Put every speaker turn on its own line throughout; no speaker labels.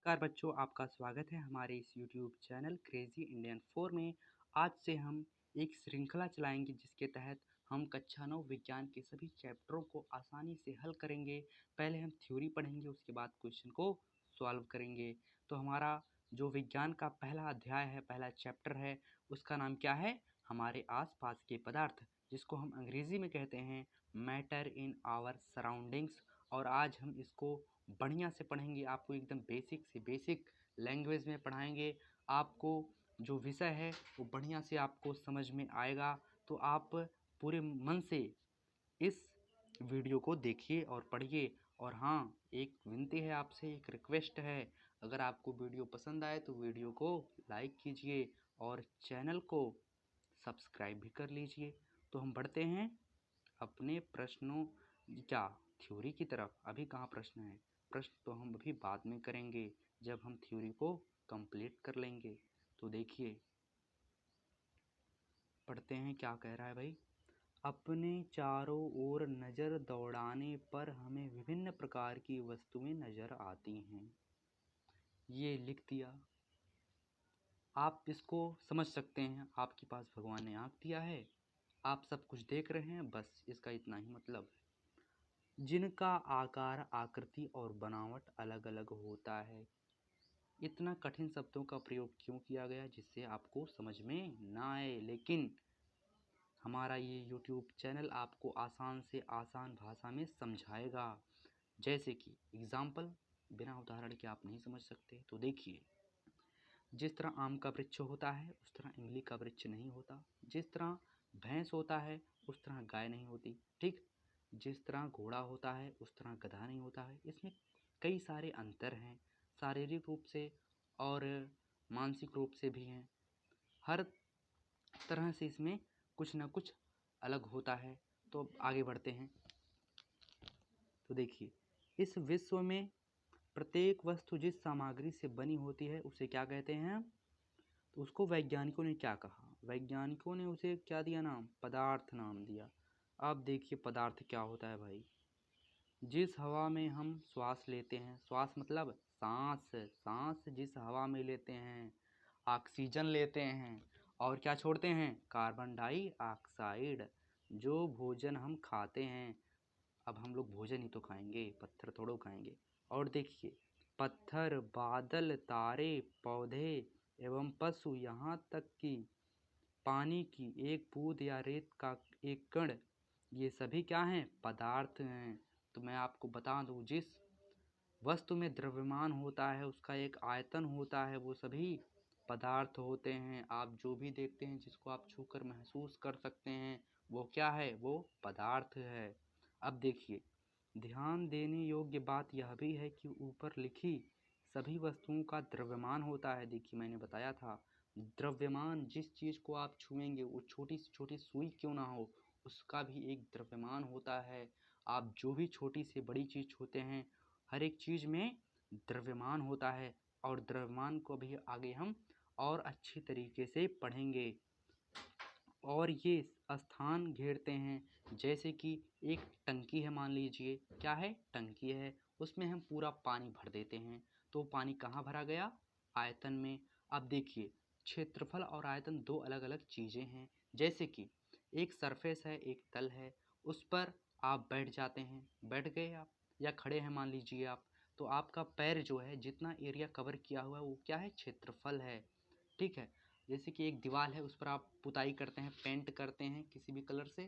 नमस्कार बच्चों, आपका स्वागत है हमारे इस YouTube चैनल क्रेजी इंडियन 4 में। आज से हम एक श्रृंखला चलाएंगे जिसके तहत हम कक्षा 9 विज्ञान के सभी चैप्टरों को आसानी से हल करेंगे। पहले हम थ्योरी पढ़ेंगे, उसके बाद क्वेश्चन को सॉल्व करेंगे। तो हमारा जो विज्ञान का पहला अध्याय है, पहला चैप्टर है, उसका नाम क्या है? हमारे आसपास के पदार्थ, जिसको हम अंग्रेजी में कहते हैं मैटर इन आवर सराउंडिंग्स। और आज हम इसको बढ़िया से पढ़ेंगे, आपको एकदम बेसिक से बेसिक लैंग्वेज में पढ़ाएंगे। आपको जो विषय है वो बढ़िया से आपको समझ में आएगा। तो आप पूरे मन से इस वीडियो को देखिए और पढ़िए। और हाँ, एक विनती है आपसे, एक रिक्वेस्ट है, अगर आपको वीडियो पसंद आए तो वीडियो को लाइक कीजिए और चैनल को सब्सक्राइब भी कर लीजिए। तो हम बढ़ते हैं अपने प्रश्नों क्या थ्योरी की तरफ। अभी कहाँ प्रश्न है? प्रश्न तो हम अभी बाद में करेंगे जब हम थ्योरी को कंप्लीट कर लेंगे। तो देखिए, पढ़ते हैं क्या कह रहा है भाई। अपने चारों ओर नज़र दौड़ाने पर हमें विभिन्न प्रकार की वस्तुएं नज़र आती हैं। ये लिख दिया। आप इसको समझ सकते हैं, आपके पास भगवान ने आँख दिया है, आप सब कुछ देख रहे हैं, बस इसका इतना ही मतलब है। जिनका आकार, आकृति और बनावट अलग अलग होता है। इतना कठिन शब्दों का प्रयोग क्यों किया गया? जिससे आपको समझ में ना आए, लेकिन हमारा ये YouTube चैनल आपको आसान से आसान भाषा में समझाएगा। जैसे कि एग्जाम्पल, बिना उदाहरण के आप नहीं समझ सकते। तो देखिए, जिस तरह आम का वृक्ष होता है उस तरह इमली का वृक्ष नहीं होता। जिस तरह भैंस होता है उस तरह गाय नहीं होती। ठीक, जिस तरह घोड़ा होता है उस तरह गधा नहीं होता है। इसमें कई सारे अंतर हैं, शारीरिक रूप से और मानसिक रूप से भी हैं। हर तरह से इसमें कुछ ना कुछ अलग होता है। तो आगे बढ़ते हैं। तो देखिए, इस विश्व में प्रत्येक वस्तु जिस सामग्री से बनी होती है उसे क्या कहते हैं? तो उसको वैज्ञानिकों ने क्या कहा? वैज्ञानिकों ने उसे क्या दिया नाम? पदार्थ नाम दिया। अब देखिए, पदार्थ क्या होता है भाई? जिस हवा में हम श्वास लेते हैं, श्वास मतलब सांस, सांस जिस हवा में लेते हैं, ऑक्सीजन लेते हैं और क्या छोड़ते हैं? Carbon dioxide. जो भोजन हम खाते हैं, अब हम लोग भोजन ही तो खाएंगे, पत्थर थोड़ो खाएंगे। और देखिए, पत्थर, बादल, तारे, पौधे एवं पशु, यहाँ तक कि पानी की एक बूंद या रेत का एक कण, ये सभी क्या हैं? पदार्थ हैं। तो मैं आपको बता दूं, जिस वस्तु में द्रव्यमान होता है उसका एक आयतन होता है, वो सभी पदार्थ होते हैं। आप जो भी देखते हैं, जिसको आप छूकर महसूस कर सकते हैं, वो क्या है? वो पदार्थ है। अब देखिए, ध्यान देने योग्य बात यह भी है कि ऊपर लिखी सभी वस्तुओं का द्रव्यमान होता है। देखिए, मैंने बताया था, द्रव्यमान, जिस चीज़ को आप छुएंगे वो छोटी से छोटी सुई क्यों ना हो, उसका भी एक द्रव्यमान होता है। आप जो भी छोटी से बड़ी चीज़ छूते हैं, हर एक चीज़ में द्रव्यमान होता है। और द्रव्यमान को भी आगे हम और अच्छी तरीके से पढ़ेंगे। और ये स्थान घेरते हैं, जैसे कि एक टंकी है, मान लीजिए, क्या है? टंकी है, उसमें हम पूरा पानी भर देते हैं, तो पानी कहाँ भरा गया? आयतन में। अब देखिए, क्षेत्रफल और आयतन दो अलग अलग चीज़ें हैं। जैसे कि एक सरफेस है, एक तल है, उस पर आप बैठ जाते हैं, बैठ गए आप, या खड़े हैं मान लीजिए आप, तो आपका पैर जो है, जितना एरिया कवर किया हुआ है, वो क्या है? क्षेत्रफल है। ठीक है। जैसे कि एक दीवार है, उस पर आप पुताई करते हैं, पेंट करते हैं किसी भी कलर से,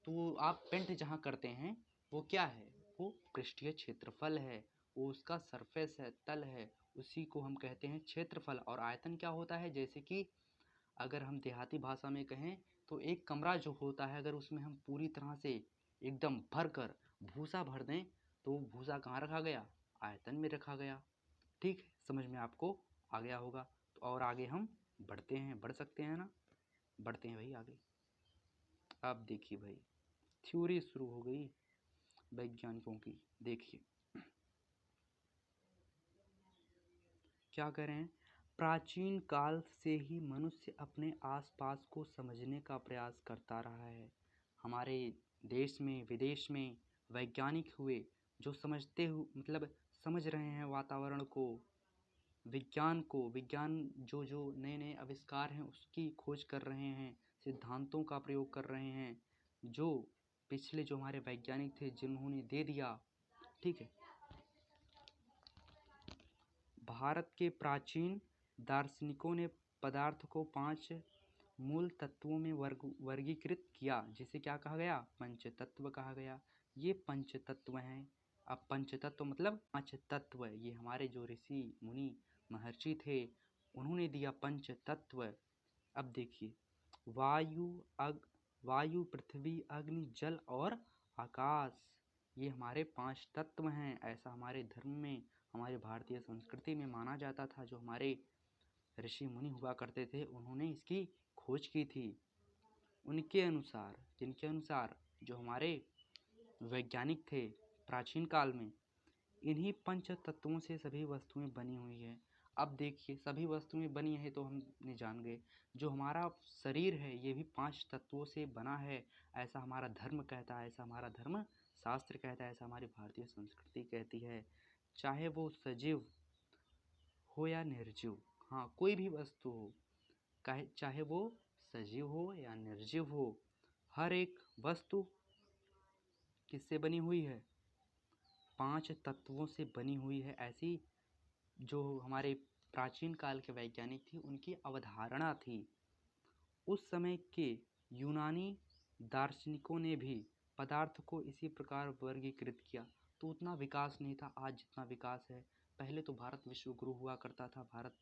तो आप पेंट जहाँ करते हैं वो क्या है? वो पृष्ठीय क्षेत्रफल है, वो उसका सरफेस है, तल है, उसी को हम कहते हैं क्षेत्रफल। और आयतन क्या होता है? जैसे कि अगर हम देहाती भाषा में कहें तो एक कमरा जो होता है, अगर उसमें हम पूरी तरह से एकदम भर कर भूसा भर दें, तो वो भूसा कहाँ रखा गया? आयतन में रखा गया। ठीक है, समझ में आपको आ गया होगा। तो और आगे हम बढ़ते हैं, बढ़ सकते हैं ना? बढ़ते हैं भाई आगे। अब देखिए भाई, थ्योरी शुरू हो गई वैज्ञानिकों की। देखिए क्या कह रहे हैं? प्राचीन काल से ही मनुष्य अपने आसपास को समझने का प्रयास करता रहा है। हमारे देश में, विदेश में वैज्ञानिक हुए जो समझते हुए, मतलब समझ रहे हैं वातावरण को, विज्ञान जो जो नए नए आविष्कार हैं उसकी खोज कर रहे हैं, सिद्धांतों का प्रयोग कर रहे हैं, जो पिछले जो हमारे वैज्ञानिक थे जिन्होंने दे दिया। ठीक है, भारत के प्राचीन दार्शनिकों ने पदार्थ को 5 मूल तत्वों में वर्गीकृत किया, जिसे क्या कहा गया? पंचतत्व कहा गया। ये पंचतत्व हैं। अब पंचतत्व मतलब 5 तत्व। ये हमारे जो ऋषि मुनि महर्षि थे उन्होंने दिया पंचतत्व। अब देखिए, वायु, पृथ्वी, अग्नि, जल और आकाश, ये हमारे 5 तत्व हैं। ऐसा हमारे धर्म में, हमारे भारतीय संस्कृति में माना जाता था। जो हमारे ऋषि मुनि हुआ करते थे उन्होंने इसकी खोज की थी। उनके अनुसार, जिनके अनुसार जो हमारे वैज्ञानिक थे प्राचीन काल में, इन्हीं पंच तत्वों से सभी वस्तुएं बनी हुई है। अब देखिए, सभी वस्तुएं बनी है तो हमने जान गए जो हमारा शरीर है ये भी 5 तत्वों से बना है। ऐसा हमारा धर्म कहता है, ऐसा हमारा धर्म शास्त्र कहता है, ऐसा हमारी भारतीय संस्कृति कहती है। चाहे वो सजीव हो या निर्जीव, हाँ कोई भी वस्तु हो, चाहे वो सजीव हो या निर्जीव हो, हर एक वस्तु किससे बनी हुई है? 5 तत्वों से बनी हुई है। ऐसी जो हमारे प्राचीन काल के वैज्ञानिक थी उनकी अवधारणा थी। उस समय के यूनानी दार्शनिकों ने भी पदार्थ को इसी प्रकार वर्गीकृत किया, तो उतना विकास नहीं था आज जितना विकास है। पहले तो भारत विश्व गुरु हुआ करता था। भारत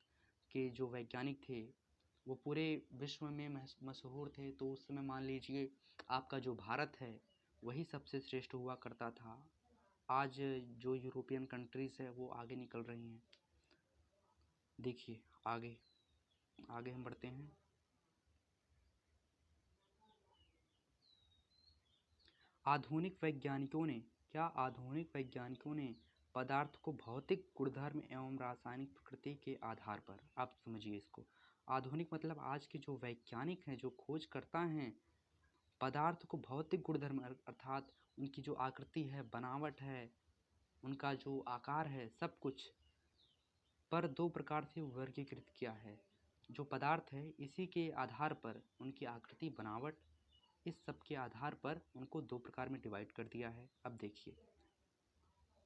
के जो वैज्ञानिक थे वो पूरे विश्व में मशहूर थे। तो उस समय मान लीजिए आपका जो भारत है वही सबसे श्रेष्ठ हुआ करता था। आज जो यूरोपियन कंट्रीज़ है वो आगे निकल रही हैं। देखिए आगे हम बढ़ते हैं। आधुनिक वैज्ञानिकों ने पदार्थ को भौतिक गुणधर्म एवं रासायनिक प्रकृति के आधार पर, आप समझिए इसको, आधुनिक मतलब आज के जो वैज्ञानिक हैं, जो खोज करता हैं, पदार्थ को भौतिक गुणधर्म अर्थात उनकी जो आकृति है, बनावट है, उनका जो आकार है, सब कुछ पर 2 प्रकार से वर्गीकृत किया है। जो पदार्थ है इसी के आधार पर उनकी आकृति, बनावट, इस सब के आधार पर उनको 2 प्रकार में डिवाइड कर दिया है। अब देखिए,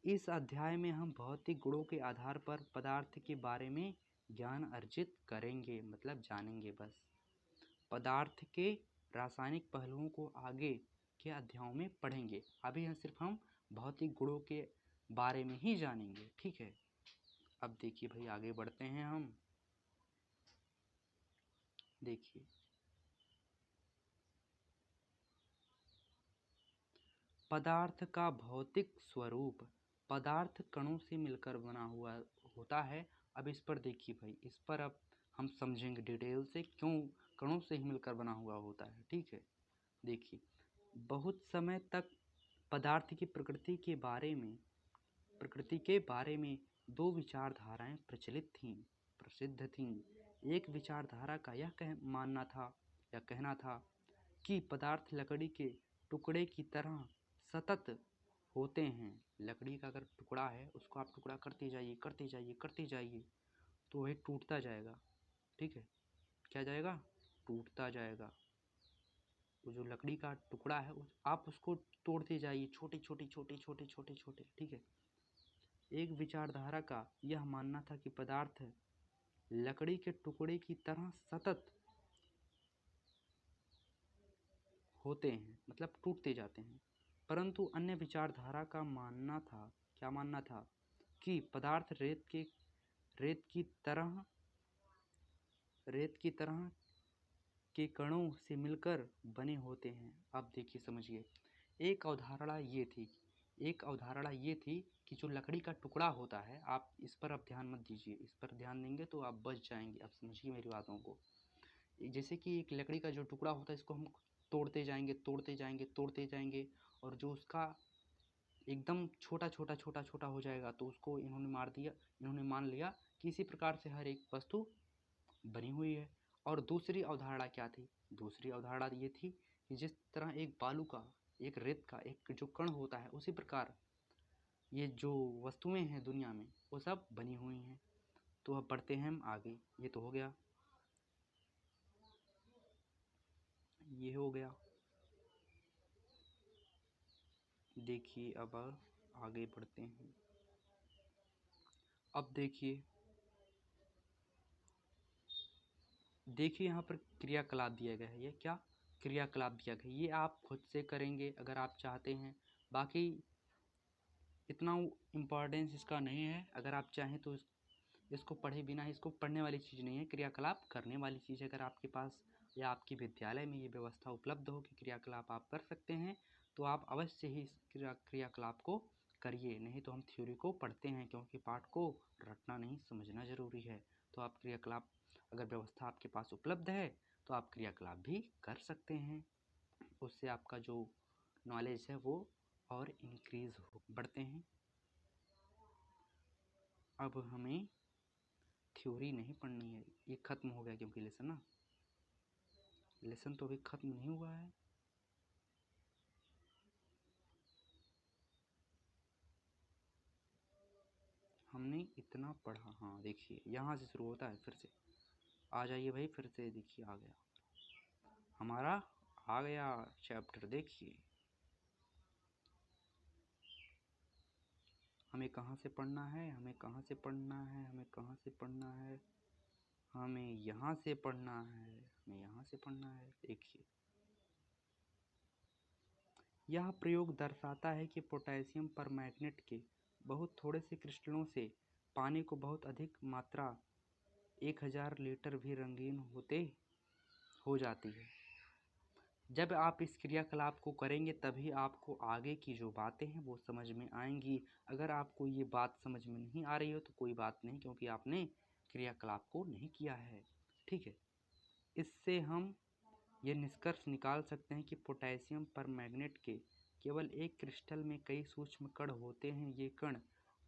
इस अध्याय में हम भौतिक गुणों के आधार पर पदार्थ के बारे में ज्ञान अर्जित करेंगे, मतलब जानेंगे बस। पदार्थ के रासायनिक पहलुओं को आगे के अध्यायों में पढ़ेंगे। अभी सिर्फ हम भौतिक गुणों के बारे में ही जानेंगे, ठीक है। अब देखिए भाई, आगे बढ़ते हैं हम। देखिए, पदार्थ का भौतिक स्वरूप। पदार्थ कणों से मिलकर बना हुआ होता है। अब इस पर देखिए भाई, इस पर अब हम समझेंगे डिटेल से क्यों कणों से ही मिलकर बना हुआ होता है, ठीक है। देखिए, बहुत समय तक पदार्थ की प्रकृति के बारे में 2 विचारधाराएं प्रसिद्ध थीं। एक विचारधारा का यह मानना था या कहना था कि पदार्थ लकड़ी के टुकड़े की तरह सतत होते हैं। लकड़ी का अगर टुकड़ा है उसको आप टुकड़ा करते जाइए तो वह टूटता जाएगा, ठीक है। क्या जाएगा? टूटता जाएगा। वो जो लकड़ी का टुकड़ा है आप उसको तोड़ते जाइए, छोटे, ठीक है। एक विचारधारा का यह मानना था कि पदार्थ लकड़ी के टुकड़े की तरह सतत होते हैं, मतलब टूटते जाते हैं। परंतु अन्य विचारधारा का मानना था, क्या मानना था, कि पदार्थ रेत की तरह के कणों से मिलकर बने होते हैं। अब देखिए, समझिए, एक अवधारणा ये थी कि जो लकड़ी का टुकड़ा होता है, आप इस पर अब ध्यान मत दीजिए, इस पर ध्यान देंगे तो आप बच जाएंगे। अब समझिए मेरी बातों को। जैसे कि एक लकड़ी का जो टुकड़ा होता है इसको हम तोड़ते जाएंगे और जो उसका एकदम छोटा हो जाएगा तो उसको इन्होंने मान लिया कि इसी प्रकार से हर एक वस्तु बनी हुई है। और दूसरी अवधारणा क्या थी? दूसरी अवधारणा ये थी कि जिस तरह एक बालू का, एक रेत का एक जो कण होता है, उसी प्रकार ये जो वस्तुएं हैं दुनिया में वो सब बनी हुई हैं। तो अब बढ़ते हैं हम आगे। ये तो हो गया, ये हो गया। देखिए अब आगे बढ़ते हैं। अब देखिए यहाँ पर क्रियाकलाप दिया गया है। ये क्या क्रियाकलाप दिया गया है, ये आप खुद से करेंगे अगर आप चाहते हैं। बाकी इतना इम्पोर्टेंस इसका नहीं है, अगर आप चाहें तो इसको पढ़े बिना, इसको पढ़ने वाली चीज़ नहीं है, क्रियाकलाप करने वाली चीज़ है। अगर आपके पास या आपके विद्यालय में ये व्यवस्था उपलब्ध हो कि क्रियाकलाप आप कर सकते हैं, तो आप अवश्य ही इस क्रियाकलाप को करिए। नहीं तो हम थ्योरी को पढ़ते हैं, क्योंकि पाठ को रटना नहीं समझना ज़रूरी है। तो आप क्रियाकलाप, अगर व्यवस्था आपके पास उपलब्ध है तो आप क्रियाकलाप भी कर सकते हैं। उससे आपका जो नॉलेज है वो और इंक्रीज हो। बढ़ते हैं। अब हमें थ्योरी नहीं पढ़नी है, ये ख़त्म हो गया, क्योंकि लेसन तो अभी ख़त्म नहीं हुआ है। हमने इतना पढ़ा। हाँ देखिए, यहाँ से शुरू होता है, फिर से आ जाइए भाई, फिर से देखिए आ गया हमारा, आ गया चैप्टर। देखिए हमें कहाँ से पढ़ना है, हमें कहाँ से पढ़ना है, हमें कहाँ से पढ़ना है, हमें यहाँ से पढ़ना है, हमें यहाँ से पढ़ना है। देखिए यह प्रयोग दर्शाता है कि पोटेशियम परमैंगनेट के बहुत थोड़े से क्रिस्टलों से पानी को बहुत अधिक मात्रा 1000 लीटर भी रंगीन हो जाती है। जब आप इस क्रियाकलाप को करेंगे तभी आपको आगे की जो बातें हैं वो समझ में आएंगी। अगर आपको ये बात समझ में नहीं आ रही हो तो कोई बात नहीं, क्योंकि आपने क्रियाकलाप को नहीं किया है। ठीक है, इससे हम ये निष्कर्ष निकाल सकते हैं कि पोटेशियम परमैंगनेट के केवल एक क्रिस्टल में कई सूक्ष्म कण होते हैं। ये कण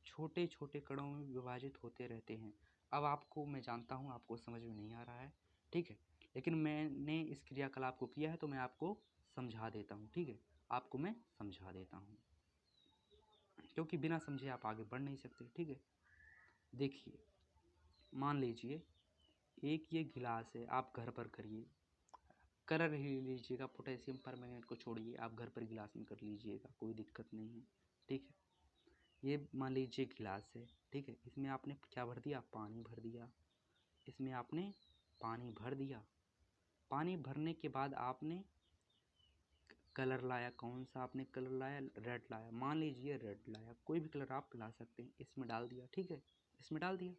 छोटे छोटे कणों में विभाजित होते रहते हैं। अब आपको, मैं जानता हूँ आपको समझ में नहीं आ रहा है, ठीक है, लेकिन मैंने इस क्रियाकलाप को किया है तो मैं आपको समझा देता हूँ। ठीक है, आपको मैं समझा देता हूँ, क्योंकि बिना समझे आप आगे बढ़ नहीं सकते। ठीक है, देखिए मान लीजिए एक ये गिलास है, आप घर पर करिए, कर ही लीजिएगा, पोटेशियम परमैंगनेट को छोड़िए, आप घर पर गिलास में कर लीजिएगा, कोई दिक्कत नहीं है। ठीक है, ये मान लीजिए गिलास है, ठीक है, इसमें आपने क्या भर दिया, पानी भर दिया। इसमें आपने पानी भर दिया, पानी भरने के बाद आपने कलर लाया। कौन सा आपने कलर लाया, रेड लाया, मान लीजिए रेड लाया, कोई भी कलर आप ला सकते हैं, इसमें डाल दिया। ठीक है, इसमें डाल दिया,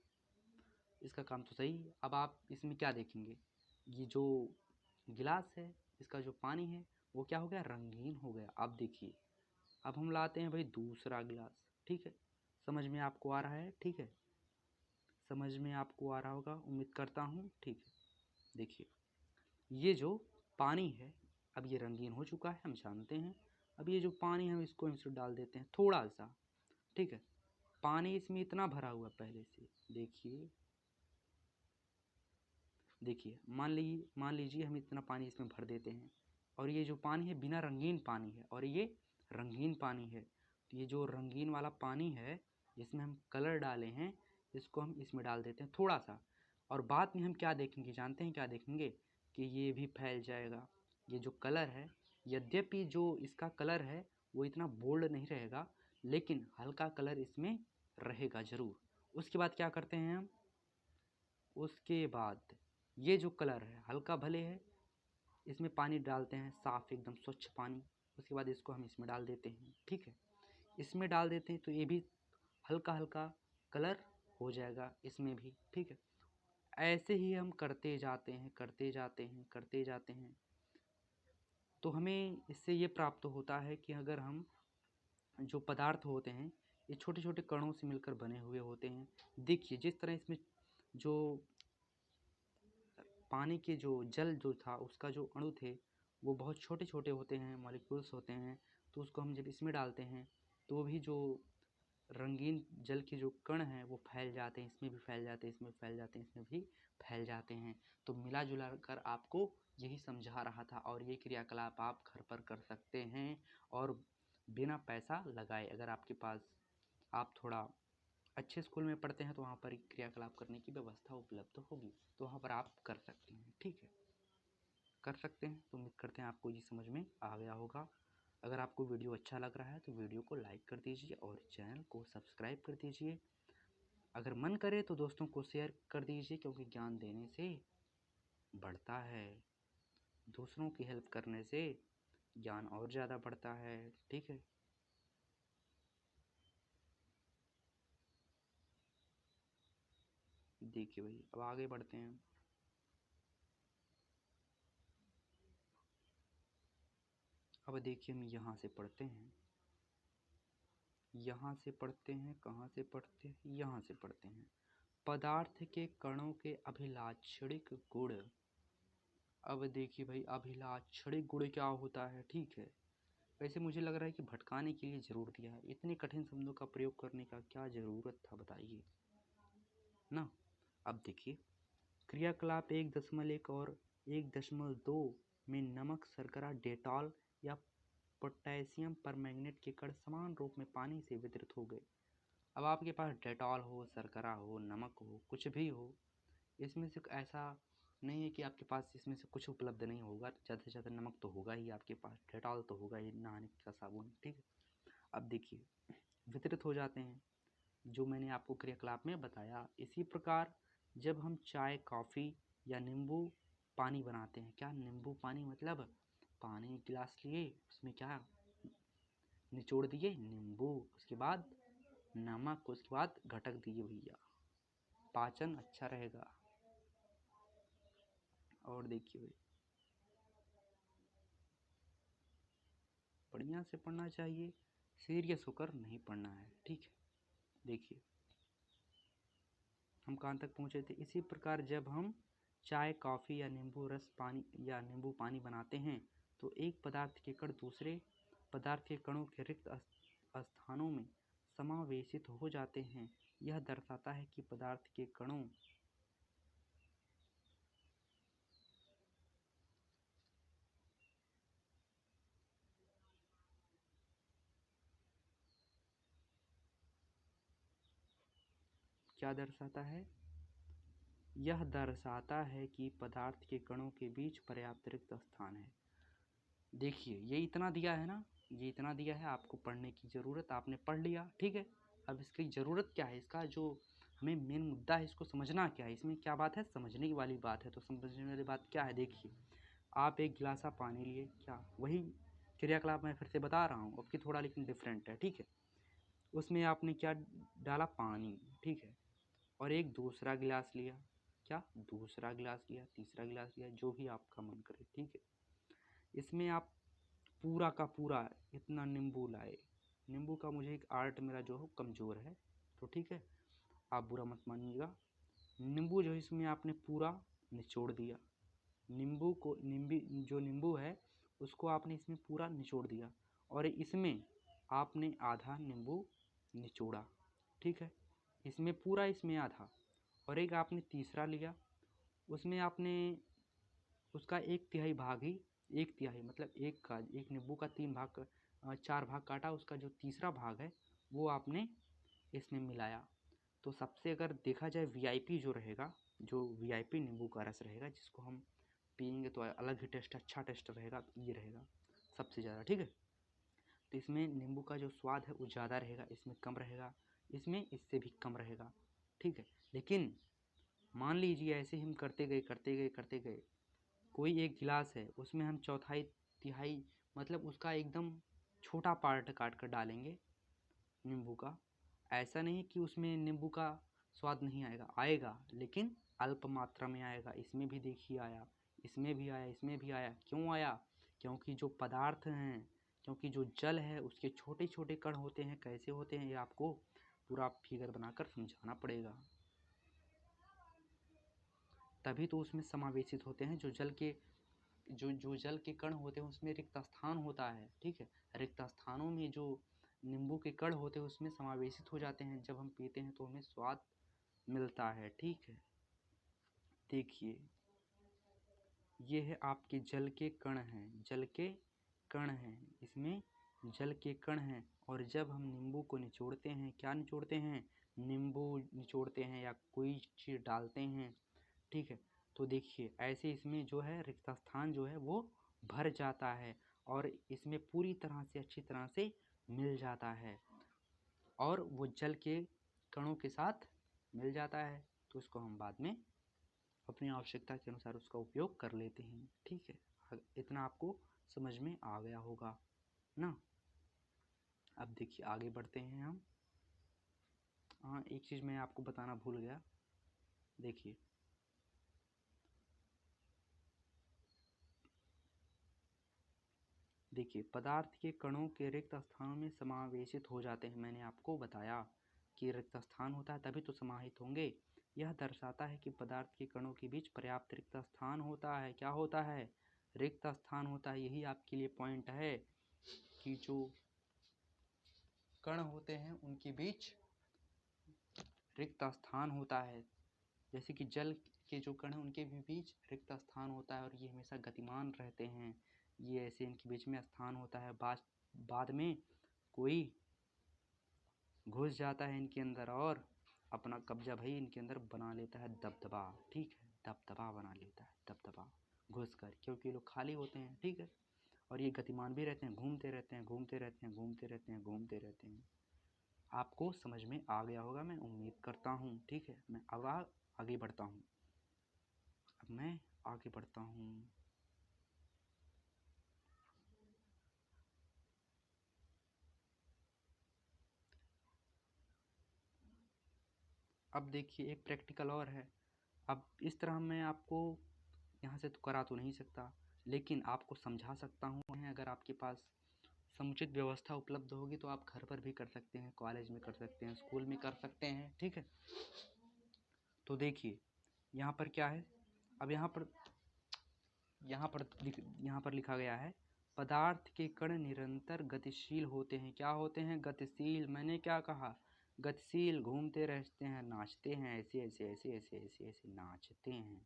इसका काम तो सही है। अब आप इसमें क्या देखेंगे, ये जो गिलास है, इसका जो पानी है वो क्या हो गया, रंगीन हो गया। अब देखिए, अब हम लाते हैं भाई दूसरा गिलास। ठीक है, समझ में आपको आ रहा है, ठीक है, समझ में आपको आ रहा होगा, उम्मीद करता हूँ। ठीक है, देखिए ये जो पानी है अब ये रंगीन हो चुका है, हम जानते हैं। अब ये जो पानी है हम इसको इसमें डाल देते हैं थोड़ा सा। ठीक है, पानी इसमें इतना भरा हुआ पहले से, देखिए देखिए मान लीजिए हम इतना पानी इसमें भर देते हैं, और ये जो पानी है बिना रंगीन पानी है और ये रंगीन पानी है। तो ये जो रंगीन वाला पानी है जिसमें हम कलर डाले हैं, इसको हम इसमें डाल देते हैं थोड़ा सा, और बाद में हम क्या देखेंगे, जानते हैं क्या देखेंगे, कि ये भी फैल जाएगा। ये जो कलर है, यद्यपि जो इसका कलर है वो इतना बोल्ड नहीं रहेगा, लेकिन हल्का कलर इसमें रहेगा ज़रूर। उसके बाद क्या करते हैं हम, उसके बाद ये जो कलर है हल्का भले है, इसमें पानी डालते हैं साफ़ एकदम स्वच्छ पानी। उसके बाद इसको हम इसमें डाल देते हैं। ठीक है, इसमें डाल देते हैं तो ये भी हल्का हल्का कलर हो जाएगा इसमें भी। ठीक है, ऐसे ही हम करते जाते हैं, करते जाते हैं, करते जाते हैं। तो हमें इससे ये प्राप्त होता है कि अगर हम, जो पदार्थ होते हैं ये छोटे छोटे कणों से मिलकर बने हुए होते हैं। देखिए जिस तरह इसमें जो पानी के जो जल जो था उसका जो अणु थे वो बहुत छोटे छोटे होते हैं, मॉलिक्यूल्स होते हैं। तो उसको हम जब इसमें डालते हैं तो भी जो रंगीन जल के जो कण हैं वो फैल जाते हैं, इसमें भी फैल जाते हैं, इसमें फैल जाते हैं, इसमें भी फैल जाते हैं। तो मिला जुला कर आपको यही समझा रहा था, और ये क्रियाकलाप आप घर पर कर सकते हैं और बिना पैसा लगाए। अगर आपके पास, आप थोड़ा अच्छे स्कूल में पढ़ते हैं तो वहाँ पर क्रियाकलाप करने की व्यवस्था उपलब्ध होगी, तो वहाँ पर आप कर सकते हैं। ठीक है, कर सकते हैं। तो उम्मीद करते हैं आपको ये समझ में आ गया होगा। अगर आपको वीडियो अच्छा लग रहा है तो वीडियो को लाइक कर दीजिए और चैनल को सब्सक्राइब कर दीजिए। अगर मन करे तो दोस्तों को शेयर कर दीजिए, क्योंकि ज्ञान देने से बढ़ता है, दूसरों की हेल्प करने से ज्ञान और ज़्यादा बढ़ता है। ठीक है, देखिए भाई, अब आगे बढ़ते हैं। अब देखिए हम यहाँ से पढ़ते हैं, यहाँ से पढ़ते हैं, कहाँ से पढ़ते हैं, यहाँ से पढ़ते हैं। पदार्थ के कणों के अभिलाक्षणिक गुण। अब देखिए भाई, अभिलाक्षणिक गुण क्या होता है? ठीक है, वैसे मुझे लग रहा है कि भटकाने के लिए ज़रूर दिया है, इतने कठिन शब्दों का प्रयोग करने का क्या ज़रूरत था, बताइए ना। अब देखिए, क्रियाकलाप 1.1 और 1.2 में नमक, शर्करा, डेटॉल या पोटेशियम परमैंगनेट के कण समान रूप में पानी से वितरित हो गए। अब आपके पास डेटॉल हो, शर्करा हो, नमक हो, कुछ भी हो, इसमें से ऐसा नहीं है कि आपके पास इसमें से कुछ उपलब्ध नहीं होगा। ज़्यादा से ज़्यादा नमक तो होगा ही आपके पास, डेटॉल तो होगा ही, नहाने का साबुन। ठीक है, अब देखिए वितरित हो जाते हैं, जो मैंने आपको क्रियाकलाप में बताया। इसी प्रकार जब हम चाय, कॉफ़ी या नींबू पानी बनाते हैं, क्या नींबू पानी मतलब पानी गिलास लिए, उसमें क्या निचोड़ दिए नींबू, उसके बाद नमक, उसके बाद घटक दिए भैया, पाचन अच्छा रहेगा। और देखिए भाई, बढ़िया से पढ़ना चाहिए, सीरियस होकर नहीं पढ़ना है। ठीक है, देखिए हम कहाँ तक पहुँचे थे। इसी प्रकार जब हम चाय, कॉफ़ी या नींबू रस पानी या नींबू पानी बनाते हैं तो एक पदार्थ के कण दूसरे पदार्थ के कणों के रिक्त स्थानों में समावेशित हो जाते हैं। यह दर्शाता है कि पदार्थ के कणों क्या दर्शाता है? यह दर्शाता है कि पदार्थ के कणों के बीच पर्याप्त रिक्त स्थान है। देखिए ये इतना दिया है ना, ये इतना दिया है, आपको पढ़ने की ज़रूरत, आपने पढ़ लिया। ठीक है, अब इसकी ज़रूरत क्या है, इसका जो हमें मेन मुद्दा है इसको समझना क्या है, इसमें क्या बात है, समझने की वाली बात है। तो समझने वाली बात क्या है? देखिए, आप एक गिलासा पानी लिए, क्या वही क्रियाकलाप मैं फिर से बता रहा हूँ, अब की थोड़ा लेकिन डिफरेंट है। ठीक है, उसमें आपने क्या डाला? पानी। ठीक है, और एक दूसरा गिलास लिया, क्या दूसरा गिलास लिया, तीसरा गिलास लिया, जो भी आपका मन करे। ठीक है, इसमें आप पूरा का पूरा इतना नींबू लाए। नींबू का मुझे एक आर्ट मेरा जो हो कमज़ोर है, तो ठीक है, आप बुरा मत मानिएगा। नींबू जो इसमें आपने पूरा निचोड़ दिया, नींबू को जो नींबू है उसको आपने इसमें पूरा निचोड़ दिया, और इसमें आपने आधा नींबू निचोड़ा। ठीक है, इसमें पूरा, इसमें आधा, और एक आपने तीसरा लिया, उसमें आपने उसका एक तिहाई भाग ही, एक तिहाई मतलब एक नींबू का 4 भाग काटा, उसका जो तीसरा भाग है वो आपने इसमें मिलाया। तो सबसे अगर देखा जाए वीआईपी जो रहेगा, जो वीआईपी नींबू का रस रहेगा, जिसको हम पियेंगे तो अलग ही टेस्ट, अच्छा टेस्ट रहेगा, ये रहेगा सबसे ज़्यादा। ठीक है, तो इसमें नींबू का जो स्वाद है वो ज़्यादा रहेगा, इसमें कम रहेगा, इसमें इससे भी कम रहेगा। ठीक है, लेकिन मान लीजिए ऐसे ही हम करते गए करते गए करते गए, कोई एक गिलास है उसमें हम चौथाई तिहाई मतलब उसका एकदम छोटा पार्ट काट कर डालेंगे नींबू का। ऐसा नहीं कि उसमें नींबू का स्वाद नहीं आएगा, आएगा, लेकिन अल्प मात्रा में आएगा। इसमें भी देखिए आया, इसमें भी आया, इसमें भी आया। क्यों आया? क्योंकि जो पदार्थ हैं, क्योंकि जो जल है उसके छोटे छोटे कण होते हैं। कैसे होते हैं ये आपको पूरा फिगर बनाकर समझाना पड़ेगा, तभी तो उसमें समावेशित होते हैं। जो जल के कण होते हैं उसमें रिक्त स्थान होता है। ठीक है, रिक्त स्थानों में जो नींबू के कण होते हैं उसमें समावेशित हो जाते हैं। जब हम पीते हैं तो हमें स्वाद मिलता है। ठीक है, देखिए ये है आपके जल के कण हैं, जल के कण हैं, इसमें जल के कण हैं। और जब हम नींबू को निचोड़ते हैं, क्या निचोड़ते हैं? नींबू निचोड़ते हैं या कोई चीज़ डालते हैं, ठीक है। तो देखिए ऐसे इसमें जो है रिक्त स्थान जो है वो भर जाता है और इसमें पूरी तरह से अच्छी तरह से मिल जाता है और वो जल के कणों के साथ मिल जाता है। तो उसको हम बाद में अपनी आवश्यकता के अनुसार उसका उपयोग कर लेते हैं, ठीक है। इतना आपको समझ में आ गया होगा ना। अब देखिए आगे बढ़ते हैं हम। हाँ, एक चीज़ मैं आपको बताना भूल गया। देखिए पदार्थ के कणों के रिक्त स्थानों में समावेशित हो जाते हैं। मैंने आपको बताया कि रिक्त स्थान होता है तभी तो समाहित होंगे। यह दर्शाता है कि पदार्थ के कणों के बीच पर्याप्त रिक्त स्थान होता है। क्या होता है? रिक्त स्थान होता है। यही आपके लिए पॉइंट है कि जो कण होते हैं उनके बीच रिक्त स्थान होता है। जैसे कि जल के जो कण हैं उनके भी बीच रिक्त स्थान होता है और ये हमेशा गतिमान रहते हैं। ये ऐसे इनके बीच में स्थान होता है। बाद में कोई घुस जाता है इनके अंदर और अपना कब्जा भाई इनके अंदर बना लेता है, दबदबा, ठीक है। दबदबा बना लेता है, दबदबा घुस कर, क्योंकि ये लोग खाली होते हैं, ठीक है। और ये गतिमान भी रहते हैं, घूमते रहते हैं, घूमते रहते हैं, घूमते रहते हैं, घूमते रहते हैं। आपको समझ में आ गया होगा मैं उम्मीद करता हूँ, ठीक है। मैं अब आगे बढ़ता हूँ। अब देखिए एक प्रैक्टिकल और है। अब इस तरह मैं आपको यहाँ से तो करा तो नहीं सकता, लेकिन आपको समझा सकता हूँ। अगर आपके पास समुचित व्यवस्था उपलब्ध होगी तो आप घर पर भी कर सकते हैं, कॉलेज में कर सकते हैं, स्कूल में कर सकते हैं, ठीक है। तो देखिए यहाँ पर क्या है। अब यहाँ पर लिखा गया है पदार्थ के कण निरंतर गतिशील होते हैं। क्या होते हैं? गतिशील। मैंने क्या कहा? गतिशील। घूमते रहते हैं, नाचते हैं, ऐसे ऐसे ऐसे ऐसे ऐसे ऐसे नाचते हैं।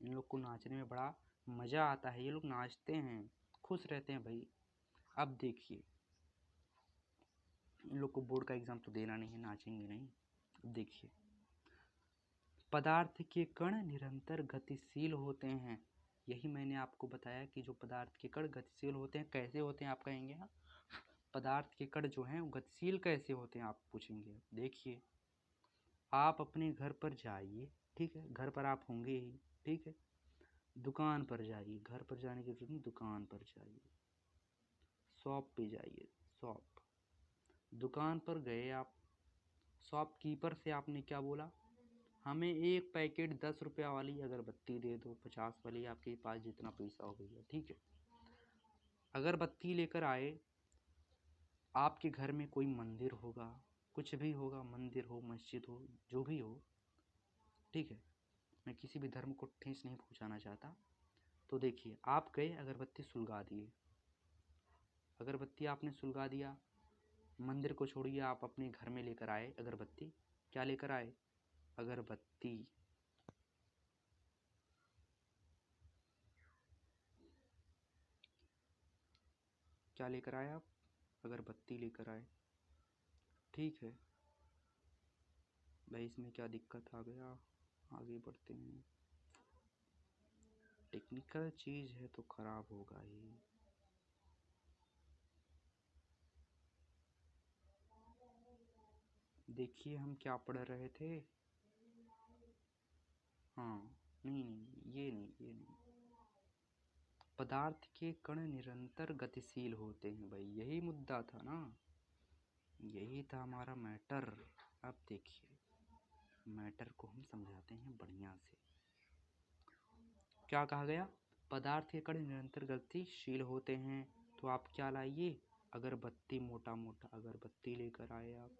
इन लोग को नाचने में बड़ा मज़ा आता है। ये लोग नाचते हैं, खुश रहते हैं भाई। अब देखिए इन लोग को बोर्ड का एग्ज़ाम तो देना नहीं है, नाचेंगे नहीं। अब देखिए पदार्थ के कण निरंतर गतिशील होते हैं। यही मैंने आपको बताया कि जो पदार्थ के कण गतिशील होते हैं। कैसे होते हैं आप कहेंगे? हाँ, पदार्थ के कण जो हैं गतिशील कैसे होते हैं आप पूछेंगे। देखिए आप अपने घर पर जाइए, ठीक है। घर पर आप होंगे ही, ठीक है। दुकान पर जाइए, घर पर जाने की जरूरत नहीं, दुकान पर जाइए, शॉप पे जाइए, शॉप। दुकान पर गए आप, शॉपकीपर से आपने क्या बोला? हमें एक पैकेट 10 रुपया वाली अगरबत्ती दे दो, 50 वाली, आपके पास जितना पैसा हो भैया, ठीक है। अगरबत्ती लेकर आए। आपके घर में कोई मंदिर होगा, कुछ भी होगा, मंदिर हो, मस्जिद हो, जो भी हो, ठीक है। मैं किसी भी धर्म को ठेस नहीं पहुंचाना चाहता। तो देखिए आप गए, अगरबत्ती सुलगा दिए। अगरबत्ती आपने सुलगा दिया, मंदिर को छोड़िए, आप अपने घर में लेकर आए अगरबत्ती। क्या लेकर आए? अगरबत्ती। क्या लेकर आए आप? अगरबत्ती लेकर आए, ठीक है भाई। इसमें क्या दिक्कत आ गया? आगे बढ़ते हैं। टेक्निकल चीज़ है तो खराब होगा ही। देखिए हम क्या पढ़ रहे थे। हाँ, नहीं नहीं, ये नहीं, ये नहीं। पदार्थ के कण निरंतर गतिशील होते हैं भाई, यही मुद्दा था ना, यही था हमारा मैटर। अब देखिए मैटर को हम समझाते हैं बढ़िया से। क्या कहा गया? पदार्थ के कण निरंतर गतिशील होते हैं। तो आप क्या लाइए? अगरबत्ती, मोटा मोटा अगरबत्ती लेकर आए आप।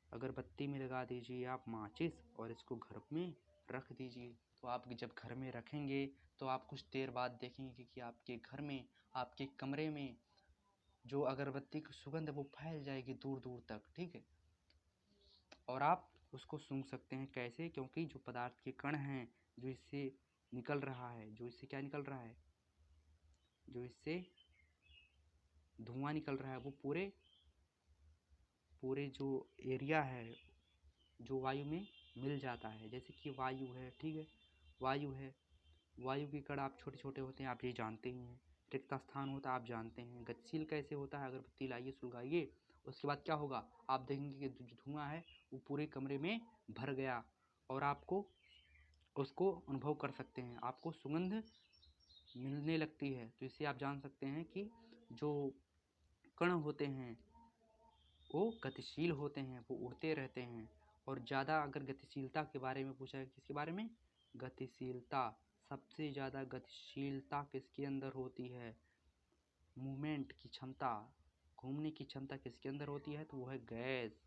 अगरबत्ती में लगा दीजिए आप माचिस और इसको घर में रख दीजिए। तो आप जब घर में रखेंगे तो आप कुछ देर बाद देखेंगे कि आपके घर में, आपके कमरे में जो अगरबत्ती की सुगंध है वो फैल जाएगी दूर दूर तक, ठीक है। और आप उसको सूंघ सकते हैं। कैसे? क्योंकि जो पदार्थ के कण हैं जो इससे निकल रहा है, जो इससे क्या निकल रहा है, जो इससे धुआं निकल रहा है, वो पूरे जो एरिया है जो वायु में मिल जाता है, जैसे कि वायु है, ठीक है, वायु है, वायु के कण आप छोटे छोटे होते हैं, आप ये जानते ही हैं। रिक्त स्थान होता है, आप जानते हैं। गतिशील कैसे होता है, अगरबत्ती लाइए, सुलगाइए, उसके बाद क्या होगा, आप देखेंगे कि जो धुआं है वो पूरे कमरे में भर गया और आपको उसको अनुभव कर सकते हैं, आपको सुगंध मिलने लगती है। तो इससे आप जान सकते हैं कि जो कण होते हैं वो गतिशील होते हैं, वो उड़ते रहते हैं। और ज़्यादा अगर गतिशीलता के बारे में पूछा है, किसके बारे में, गतिशीलता, सबसे ज़्यादा गतिशीलता किसके अंदर होती है, मूवमेंट की क्षमता, घूमने की क्षमता किसके अंदर होती है, तो वो है गैस।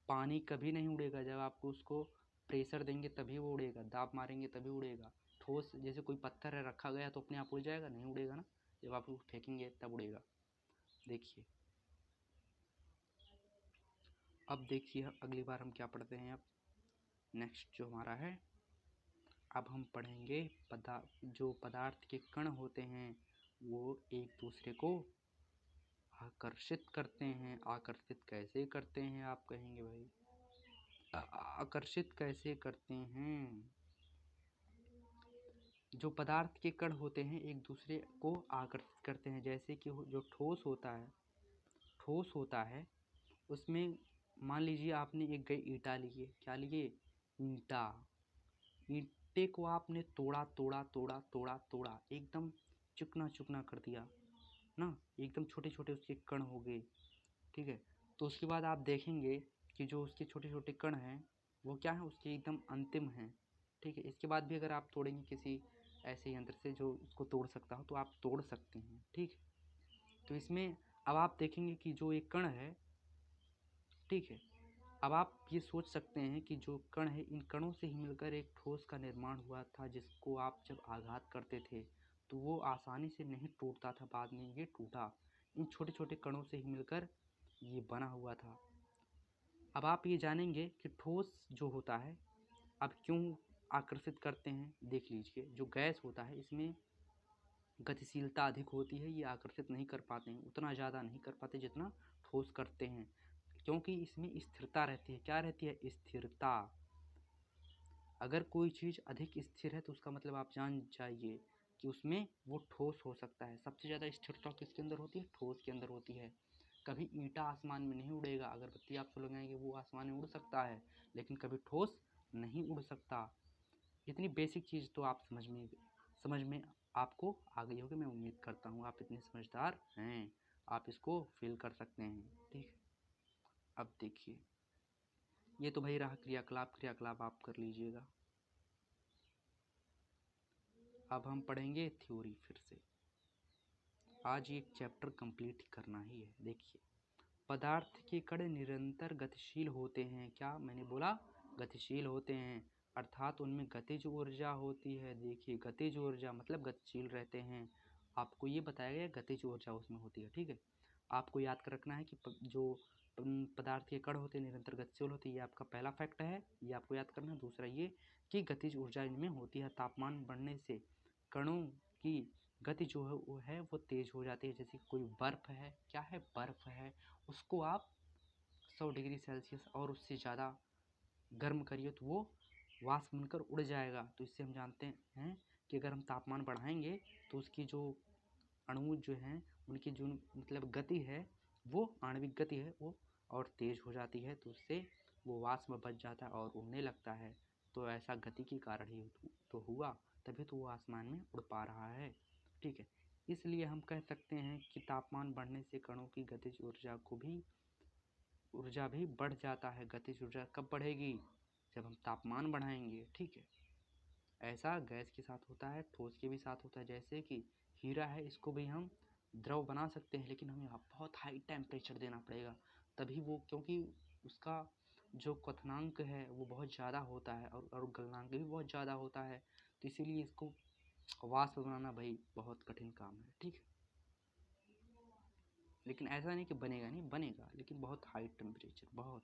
पानी कभी नहीं उड़ेगा, जब आपको उसको प्रेशर देंगे तभी वो उड़ेगा, दाब मारेंगे तभी उड़ेगा। ठोस जैसे कोई पत्थर है रखा गया तो अपने आप उड़ जाएगा, नहीं उड़ेगा ना, जब आप उसको फेंकेंगे तब उड़ेगा। देखिए, अब देखिए अगली बार हम क्या पढ़ते हैं। अब नेक्स्ट जो हमारा है, अब हम पढ़ेंगे जो पदार्थ के कण होते हैं वो एक दूसरे को आकर्षित करते हैं। आकर्षित कैसे करते हैं, आप कहेंगे भाई, आकर्षित कैसे करते हैं। जो पदार्थ के कण होते हैं एक दूसरे को आकर्षित करते हैं, जैसे कि जो ठोस होता है उसमें मान लीजिए आपने एक ईंटा लिए, क्या लिए, ईंटा, ईंटे को आपने तोड़ा तोड़ा तोड़ा तोड़ा तोड़ा, एकदम चुकना चुकना कर दिया ना, एकदम छोटे छोटे उसके कण हो गए, ठीक है। तो उसके बाद आप देखेंगे कि जो उसके छोटे छोटे कण हैं वो क्या है, उसके एकदम अंतिम हैं, ठीक है। इसके बाद भी अगर आप तोड़ेंगे किसी ऐसे यंत्र से जो उसको तोड़ सकता हो तो आप तोड़ सकते हैं, ठीक है। तो इसमें अब आप देखेंगे कि जो एक कण है, ठीक है, अब आप ये सोच सकते हैं कि जो कण है इन कणों से ही मिलकर एक ठोस का निर्माण हुआ था, जिसको आप जब आघात करते थे तो वो आसानी से नहीं टूटता था, बाद में ये टूटा। इन छोटे छोटे कणों से ही मिलकर ये बना हुआ था। अब आप ये जानेंगे कि ठोस जो होता है अब क्यों आकर्षित करते हैं। देख लीजिए, जो गैस होता है इसमें गतिशीलता अधिक होती है, ये आकर्षित नहीं कर पाते हैं, उतना ज़्यादा नहीं कर पाते जितना ठोस करते हैं, क्योंकि इसमें स्थिरता रहती है। क्या रहती है, स्थिरता। अगर कोई चीज़ अधिक स्थिर है तो उसका मतलब आप जान जाइए कि उसमें वो ठोस हो सकता है। सबसे ज़्यादा स्थिरता किसके अंदर होती है, ठोस के अंदर होती है। कभी ईंटा आसमान में नहीं उड़ेगा, अगरबत्ती आप सुलगाएंगे वो आसमान में उड़ सकता है, लेकिन कभी ठोस नहीं उड़ सकता। इतनी बेसिक चीज़ तो आप समझ में आपको आ गई होगी, मैं उम्मीद करता हूँ। आप इतने समझदार हैं, आप इसको फील कर सकते हैं, ठीक है। अब देखिए, ये तो भाई रहा क्रियाकलाप आप कर लीजिएगा। अब हम पढ़ेंगे थ्योरी फिर से। आज एक चैप्टर कंप्लीट करना ही है। देखिए, पदार्थ के कण निरंतर गतिशील होते हैं। क्या मैंने बोला, गतिशील होते हैं, अर्थात उनमें गतिज ऊर्जा होती है। देखिए, गतिज ऊर्जा मतलब गतिशील रहते हैं। आपको ये बताया गया गतिज ऊर्जा उसमें होती है, ठीक है। आपको याद कर रखना है कि जो पदार्थ के कण होते हैं निरंतर गतिशील होते हैं, ये आपका पहला फैक्ट है, ये आपको याद करना है। दूसरा ये कि गतिज ऊर्जा इनमें होती है। तापमान बढ़ने से कणों की गति जो है वो तेज हो जाती है। जैसे कोई बर्फ है, क्या है, बर्फ है, उसको आप 100 डिग्री सेल्सियस और उससे ज़्यादा गर्म करिए तो वो वाष्प बनकर उड़ जाएगा। तो इससे हम जानते हैं कि अगर हम तापमान बढ़ाएंगे तो उसकी जो अणु जो हैं उनकी जो मतलब गति है, वो आणविक गति है, वो और तेज हो जाती है। तो उससे वो वाष्प में बच जाता है और उड़ने लगता है। तो ऐसा गति के कारण ही तो हुआ, तभी तो वो आसमान में उड़ पा रहा है, ठीक है। इसलिए हम कह सकते हैं कि तापमान बढ़ने से कणों की गतिज ऊर्जा भी बढ़ जाता है। गतिज ऊर्जा कब बढ़ेगी, जब हम तापमान बढ़ाएंगे, ठीक है। ऐसा गैस के साथ होता है, ठोस के भी साथ होता है। जैसे कि हीरा है, इसको भी हम द्रव बना सकते हैं, लेकिन हमें बहुत हाई टेम्परेचर देना पड़ेगा तभी वो, क्योंकि उसका जो क्वथनांक है वो बहुत ज़्यादा होता है और गलनांक भी बहुत ज़्यादा होता है। तो इसीलिए इसको वाष्प बनाना भाई बहुत कठिन काम है, ठीक है। लेकिन ऐसा नहीं कि बनेगा नहीं, बनेगा, लेकिन बहुत हाई टेम्परेचर, बहुत।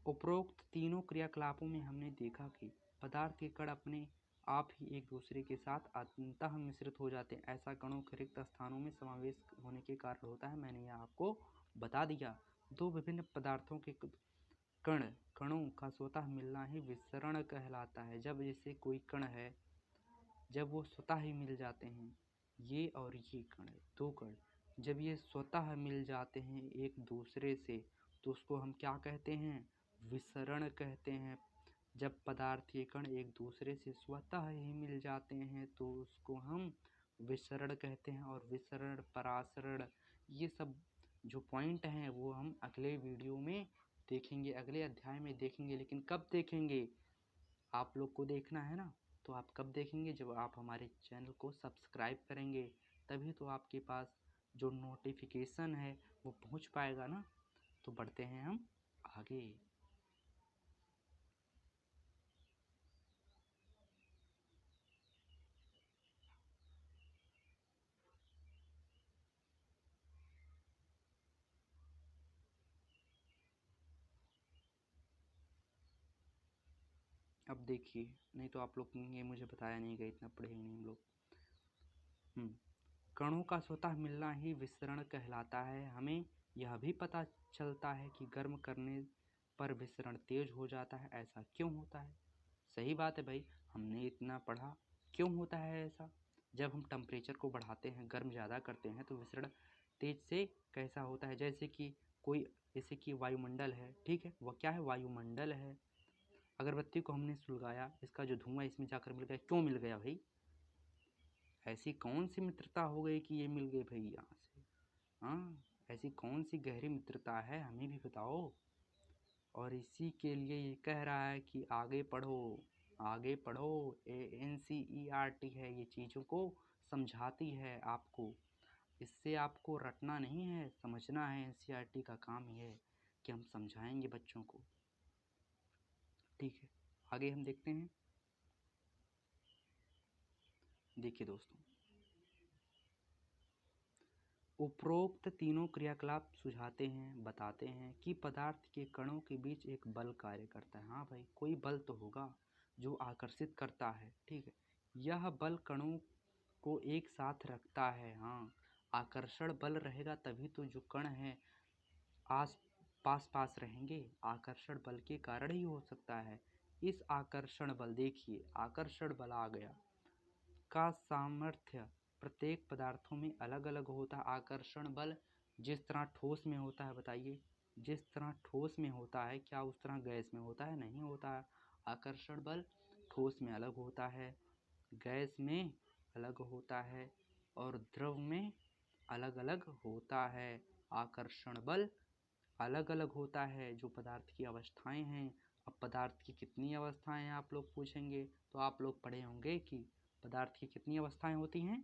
उपरोक्त तीनों क्रियाकलापों में हमने देखा कि पदार्थ के कण अपने आप ही एक दूसरे के साथ अंततः मिश्रित हो जाते हैं। ऐसा कणों के रिक्त स्थानों में समावेश होने के कारण होता है। मैंने यह आपको बता दिया। दो विभिन्न पदार्थों के कणों का स्वतः मिलना ही विसरण कहलाता है। जब जैसे कोई कण है, जब वो स्वतः ही मिल जाते हैं, ये और ये कण, दो कण जब ये स्वतः मिल जाते हैं एक दूसरे से, तो उसको हम क्या कहते हैं? विसरण कहते हैं। जब पदार्थ के कण एक दूसरे से स्वतः ही मिल जाते हैं तो उसको हम विसरण कहते हैं। और विसरण, परासरण, ये सब जो पॉइंट हैं वो हम अगले वीडियो में देखेंगे, अगले अध्याय में देखेंगे। लेकिन कब देखेंगे? आप लोग को देखना है ना, तो आप कब देखेंगे? जब आप हमारे चैनल को सब्सक्राइब करेंगे, तभी तो आपके पास जो नोटिफिकेशन है वो पहुंच पाएगा ना। तो बढ़ते हैं हम आगे। अब देखिए, नहीं तो आप लोग ये मुझे बताया नहीं गया, इतना पढ़े नहीं हम लोग। कणों का स्वतः मिलना ही विसरण कहलाता है। हमें यह भी पता चलता है कि गर्म करने पर विसरण तेज हो जाता है। ऐसा क्यों होता है? सही बात है भाई, हमने इतना पढ़ा। क्यों होता है ऐसा? जब हम टेम्परेचर को बढ़ाते हैं, गर्म ज़्यादा करते हैं, तो विसरण तेज से कैसा होता है? जैसे कि वायुमंडल है, ठीक है, वह क्या है? वायुमंडल है। अगरबत्ती को हमने सुलगाया, इसका जो धुआं इसमें जाकर मिल गया। क्यों मिल गया भाई? ऐसी कौन सी मित्रता हो गई कि ये मिल गई भाई यहाँ से? हाँ, ऐसी कौन सी गहरी मित्रता है, हमें भी बताओ। और इसी के लिए ये कह रहा है कि आगे पढ़ो, आगे पढ़ो। NCERT है, ये चीज़ों को समझाती है आपको। इससे आपको रटना नहीं है, समझना है। NCERT का काम ये है कि हम समझाएंगे बच्चों को। ठीक है, आगे हम देखते हैं। देखिए दोस्तों, उपरोक्त तीनों क्रियाकलाप सुझाते हैं, बताते हैं कि पदार्थ के कणों के बीच एक बल कार्य करता है। हाँ भाई, कोई बल तो होगा जो आकर्षित करता है, ठीक है। यह बल कणों को एक साथ रखता है। हाँ, आकर्षण बल रहेगा तभी तो जो कण हैं आस पास रहेंगे। आकर्षण बल के कारण ही हो सकता है। इस आकर्षण बल, देखिए आकर्षण बल आ गया, का सामर्थ्य प्रत्येक पदार्थों में अलग अलग होता है। आकर्षण बल जिस तरह ठोस में होता है, बताइए, जिस तरह ठोस में होता है, क्या उस तरह गैस में होता है? नहीं होता है। आकर्षण बल ठोस में अलग होता है, गैस में अलग होता है, और द्रव में अलग अलग होता है। आकर्षण बल अलग अलग होता है। जो पदार्थ की अवस्थाएं हैं, अब पदार्थ की कितनी अवस्थाएं हैं आप लोग पूछेंगे, तो आप लोग पढ़े होंगे कि पदार्थ की कितनी अवस्थाएं होती हैं।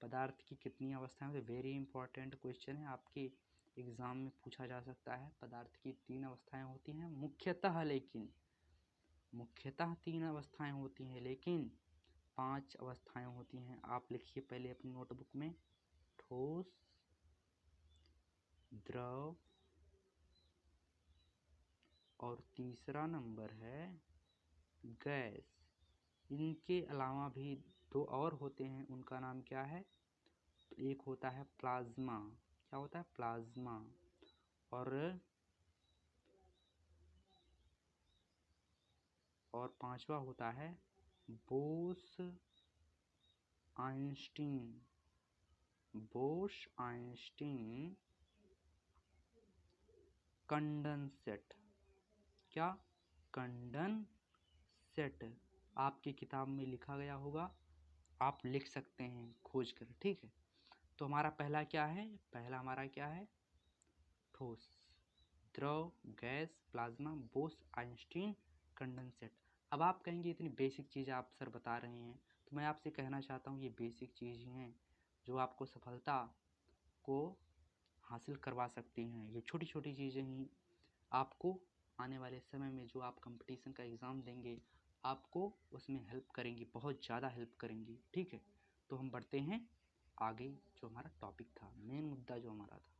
पदार्थ की कितनी अवस्थाएं होती हैं, वेरी इंपॉर्टेंट क्वेश्चन है, आपके एग्जाम में पूछा जा सकता है। पदार्थ की 3 अवस्थाएं होती हैं मुख्यतः, लेकिन मुख्यतः 3 अवस्थाएं होती हैं, लेकिन 5 अवस्थाएं होती हैं। आप लिखिए पहले अपनी नोटबुक में, ठोस, द्रव, और तीसरा नंबर है गैस। इनके अलावा भी 2 और होते हैं, उनका नाम क्या है? तो एक होता है प्लाज्मा। क्या होता है? प्लाज्मा। और 5वां होता है Bose Einstein. Bose Einstein condensate. क्या? कंडेंसेट। आपकी किताब में लिखा गया होगा, आप लिख सकते हैं खोज कर, ठीक है। तो हमारा पहला क्या है? पहला हमारा क्या है? ठोस, द्रव, gas, plasma, Bose Einstein condensate. अब आप कहेंगे इतनी बेसिक चीज़ आप सर बता रहे हैं, तो मैं आपसे कहना चाहता हूँ ये बेसिक चीज़ ही हैं जो आपको सफलता को हासिल करवा सकती हैं। ये छोटी छोटी चीज़ें ही आपको आने वाले समय में जो आप कंपटीशन का एग्ज़ाम देंगे, आपको उसमें हेल्प करेंगी, बहुत ज़्यादा हेल्प करेंगी, ठीक है। तो हम बढ़ते हैं आगे। जो हमारा टॉपिक था, मेन मुद्दा जो हमारा था,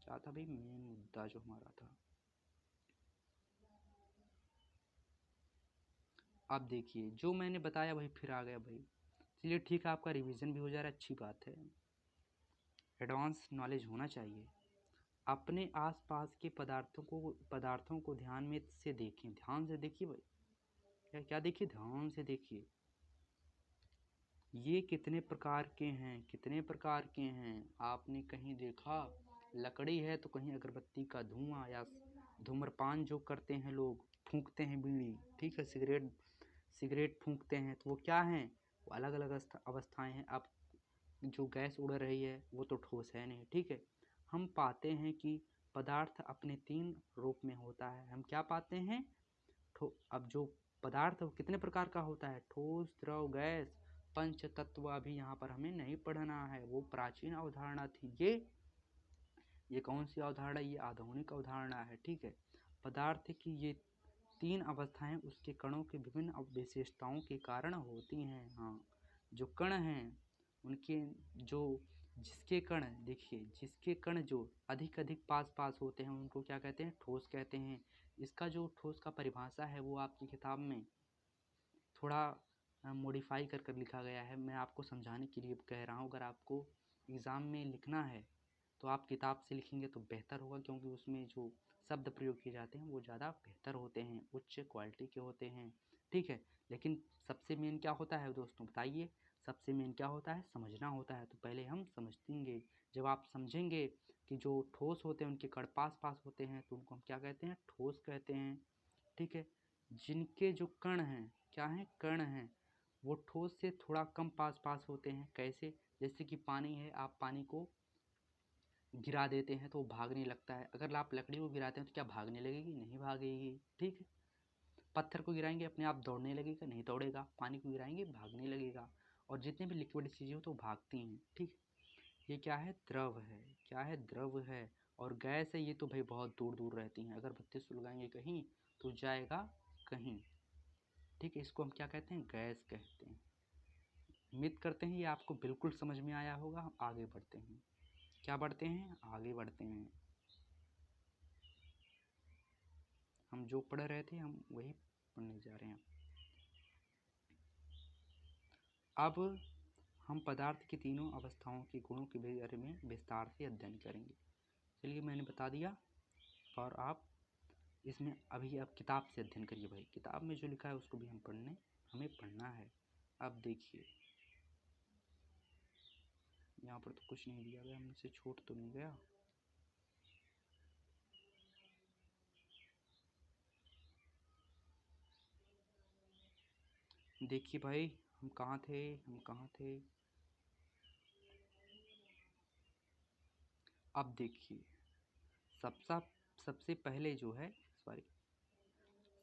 क्या था भाई? मेन मुद्दा जो हमारा था, अब देखिए जो मैंने बताया वही फिर आ गया भाई। चलिए ठीक है, आपका रिवीजन भी हो जा रहा है, अच्छी बात है, एडवांस नॉलेज होना चाहिए। अपने आसपास के पदार्थों को ध्यान में से देखें। ध्यान से देखिए भाई, क्या क्या देखिए, ध्यान से देखिए। ये कितने प्रकार के हैं, कितने प्रकार के हैं। आपने कहीं देखा लकड़ी है तो कहीं अगरबत्ती का धुआं, या धूम्रपान जो करते हैं लोग, फूंकते हैं बीड़ी, ठीक है, सिगरेट फूंकते हैं, तो वो क्या हैं, वो अलग अलग अवस्थाएं हैं। अब जो गैस उड़ रही है वो तो ठोस है नहीं, ठीक है। हम पाते हैं कि पदार्थ अपने 3 रूप में होता है। हम क्या पाते हैं, अब जो पदार्थ वो कितने प्रकार का होता है, ठोस, द्रव, गैस, पंच तत्व। अभी यहाँ पर हमें नहीं पढ़ना है, वो प्राचीन अवधारणा थी। ये कौन सी अवधारणा, ये आधुनिक अवधारणा है, ठीक है। पदार्थ की ये 3 अवस्थाएं उसके कणों के विभिन्न विशेषताओं के कारण होती हैं। हाँ, जो कण हैं उनके जो जिसके कण देखिए, जिसके कण जो अधिक पास पास होते हैं उनको क्या कहते हैं, ठोस कहते हैं। इसका जो ठोस का परिभाषा है वो आपकी किताब में थोड़ा मॉडिफाई कर लिखा गया है। मैं आपको समझाने के लिए कह रहा हूँ। अगर आपको एग्ज़ाम में लिखना है तो आप किताब से लिखेंगे तो बेहतर होगा, क्योंकि उसमें जो शब्द प्रयोग किए जाते हैं वो ज़्यादा बेहतर होते हैं, उच्च क्वालिटी के होते हैं, ठीक है। लेकिन सबसे मेन क्या होता है दोस्तों, बताइए, सबसे मेन क्या होता है, समझना होता है। तो पहले हम समझेंगे। जब आप समझेंगे कि जो ठोस होते हैं उनके कण पास पास होते हैं तो उनको हम क्या कहते हैं, ठोस कहते हैं, ठीक है। जिनके जो कण हैं, क्या हैं, कण हैं, वो ठोस से थोड़ा कम पास पास होते हैं। कैसे, जैसे कि पानी है, आप पानी को गिरा देते हैं तो वो भागने लगता है। अगर आप लकड़ी को गिराते हैं तो क्या भागने लगेगी, नहीं भागेगी, ठीक है। पत्थर को गिराएंगे अपने आप दौड़ने लगेगा, नहीं दौड़ेगा। पानी को गिराएंगे भागने लगेगा। और जितने भी लिक्विड चीज़ें हो तो भागती हैं, ठीक है। ये क्या है, द्रव है, क्या है, द्रव है। और गैस है, ये तो भाई बहुत दूर दूर रहती हैं। अगर बत्ती सुलगाएंगे कहीं तो जाएगा कहीं, ठीक है। इसको हम क्या कहते हैं, गैस कहते हैं। उम्मीद करते हैं ये आपको बिल्कुल समझ में आया होगा। हम आगे बढ़ते हैं, क्या बढ़ते हैं, आगे बढ़ते हैं। हम जो पढ़ रहे थे हम वही पढ़ने जा रहे हैं। अब हम पदार्थ की तीनों अवस्थाओं के गुणों के बारे में विस्तार से अध्ययन करेंगे। चलिए, मैंने बता दिया, और आप इसमें अभी आप किताब से अध्ययन करिए भाई। किताब में जो लिखा है उसको भी हमें पढ़ना है। अब देखिए, यहाँ पर तो कुछ नहीं दिया गया, मुझसे छूट तो नहीं गया। देखिए भाई, हम कहाँ थे। अब देखिए, सबसे पहले जो है,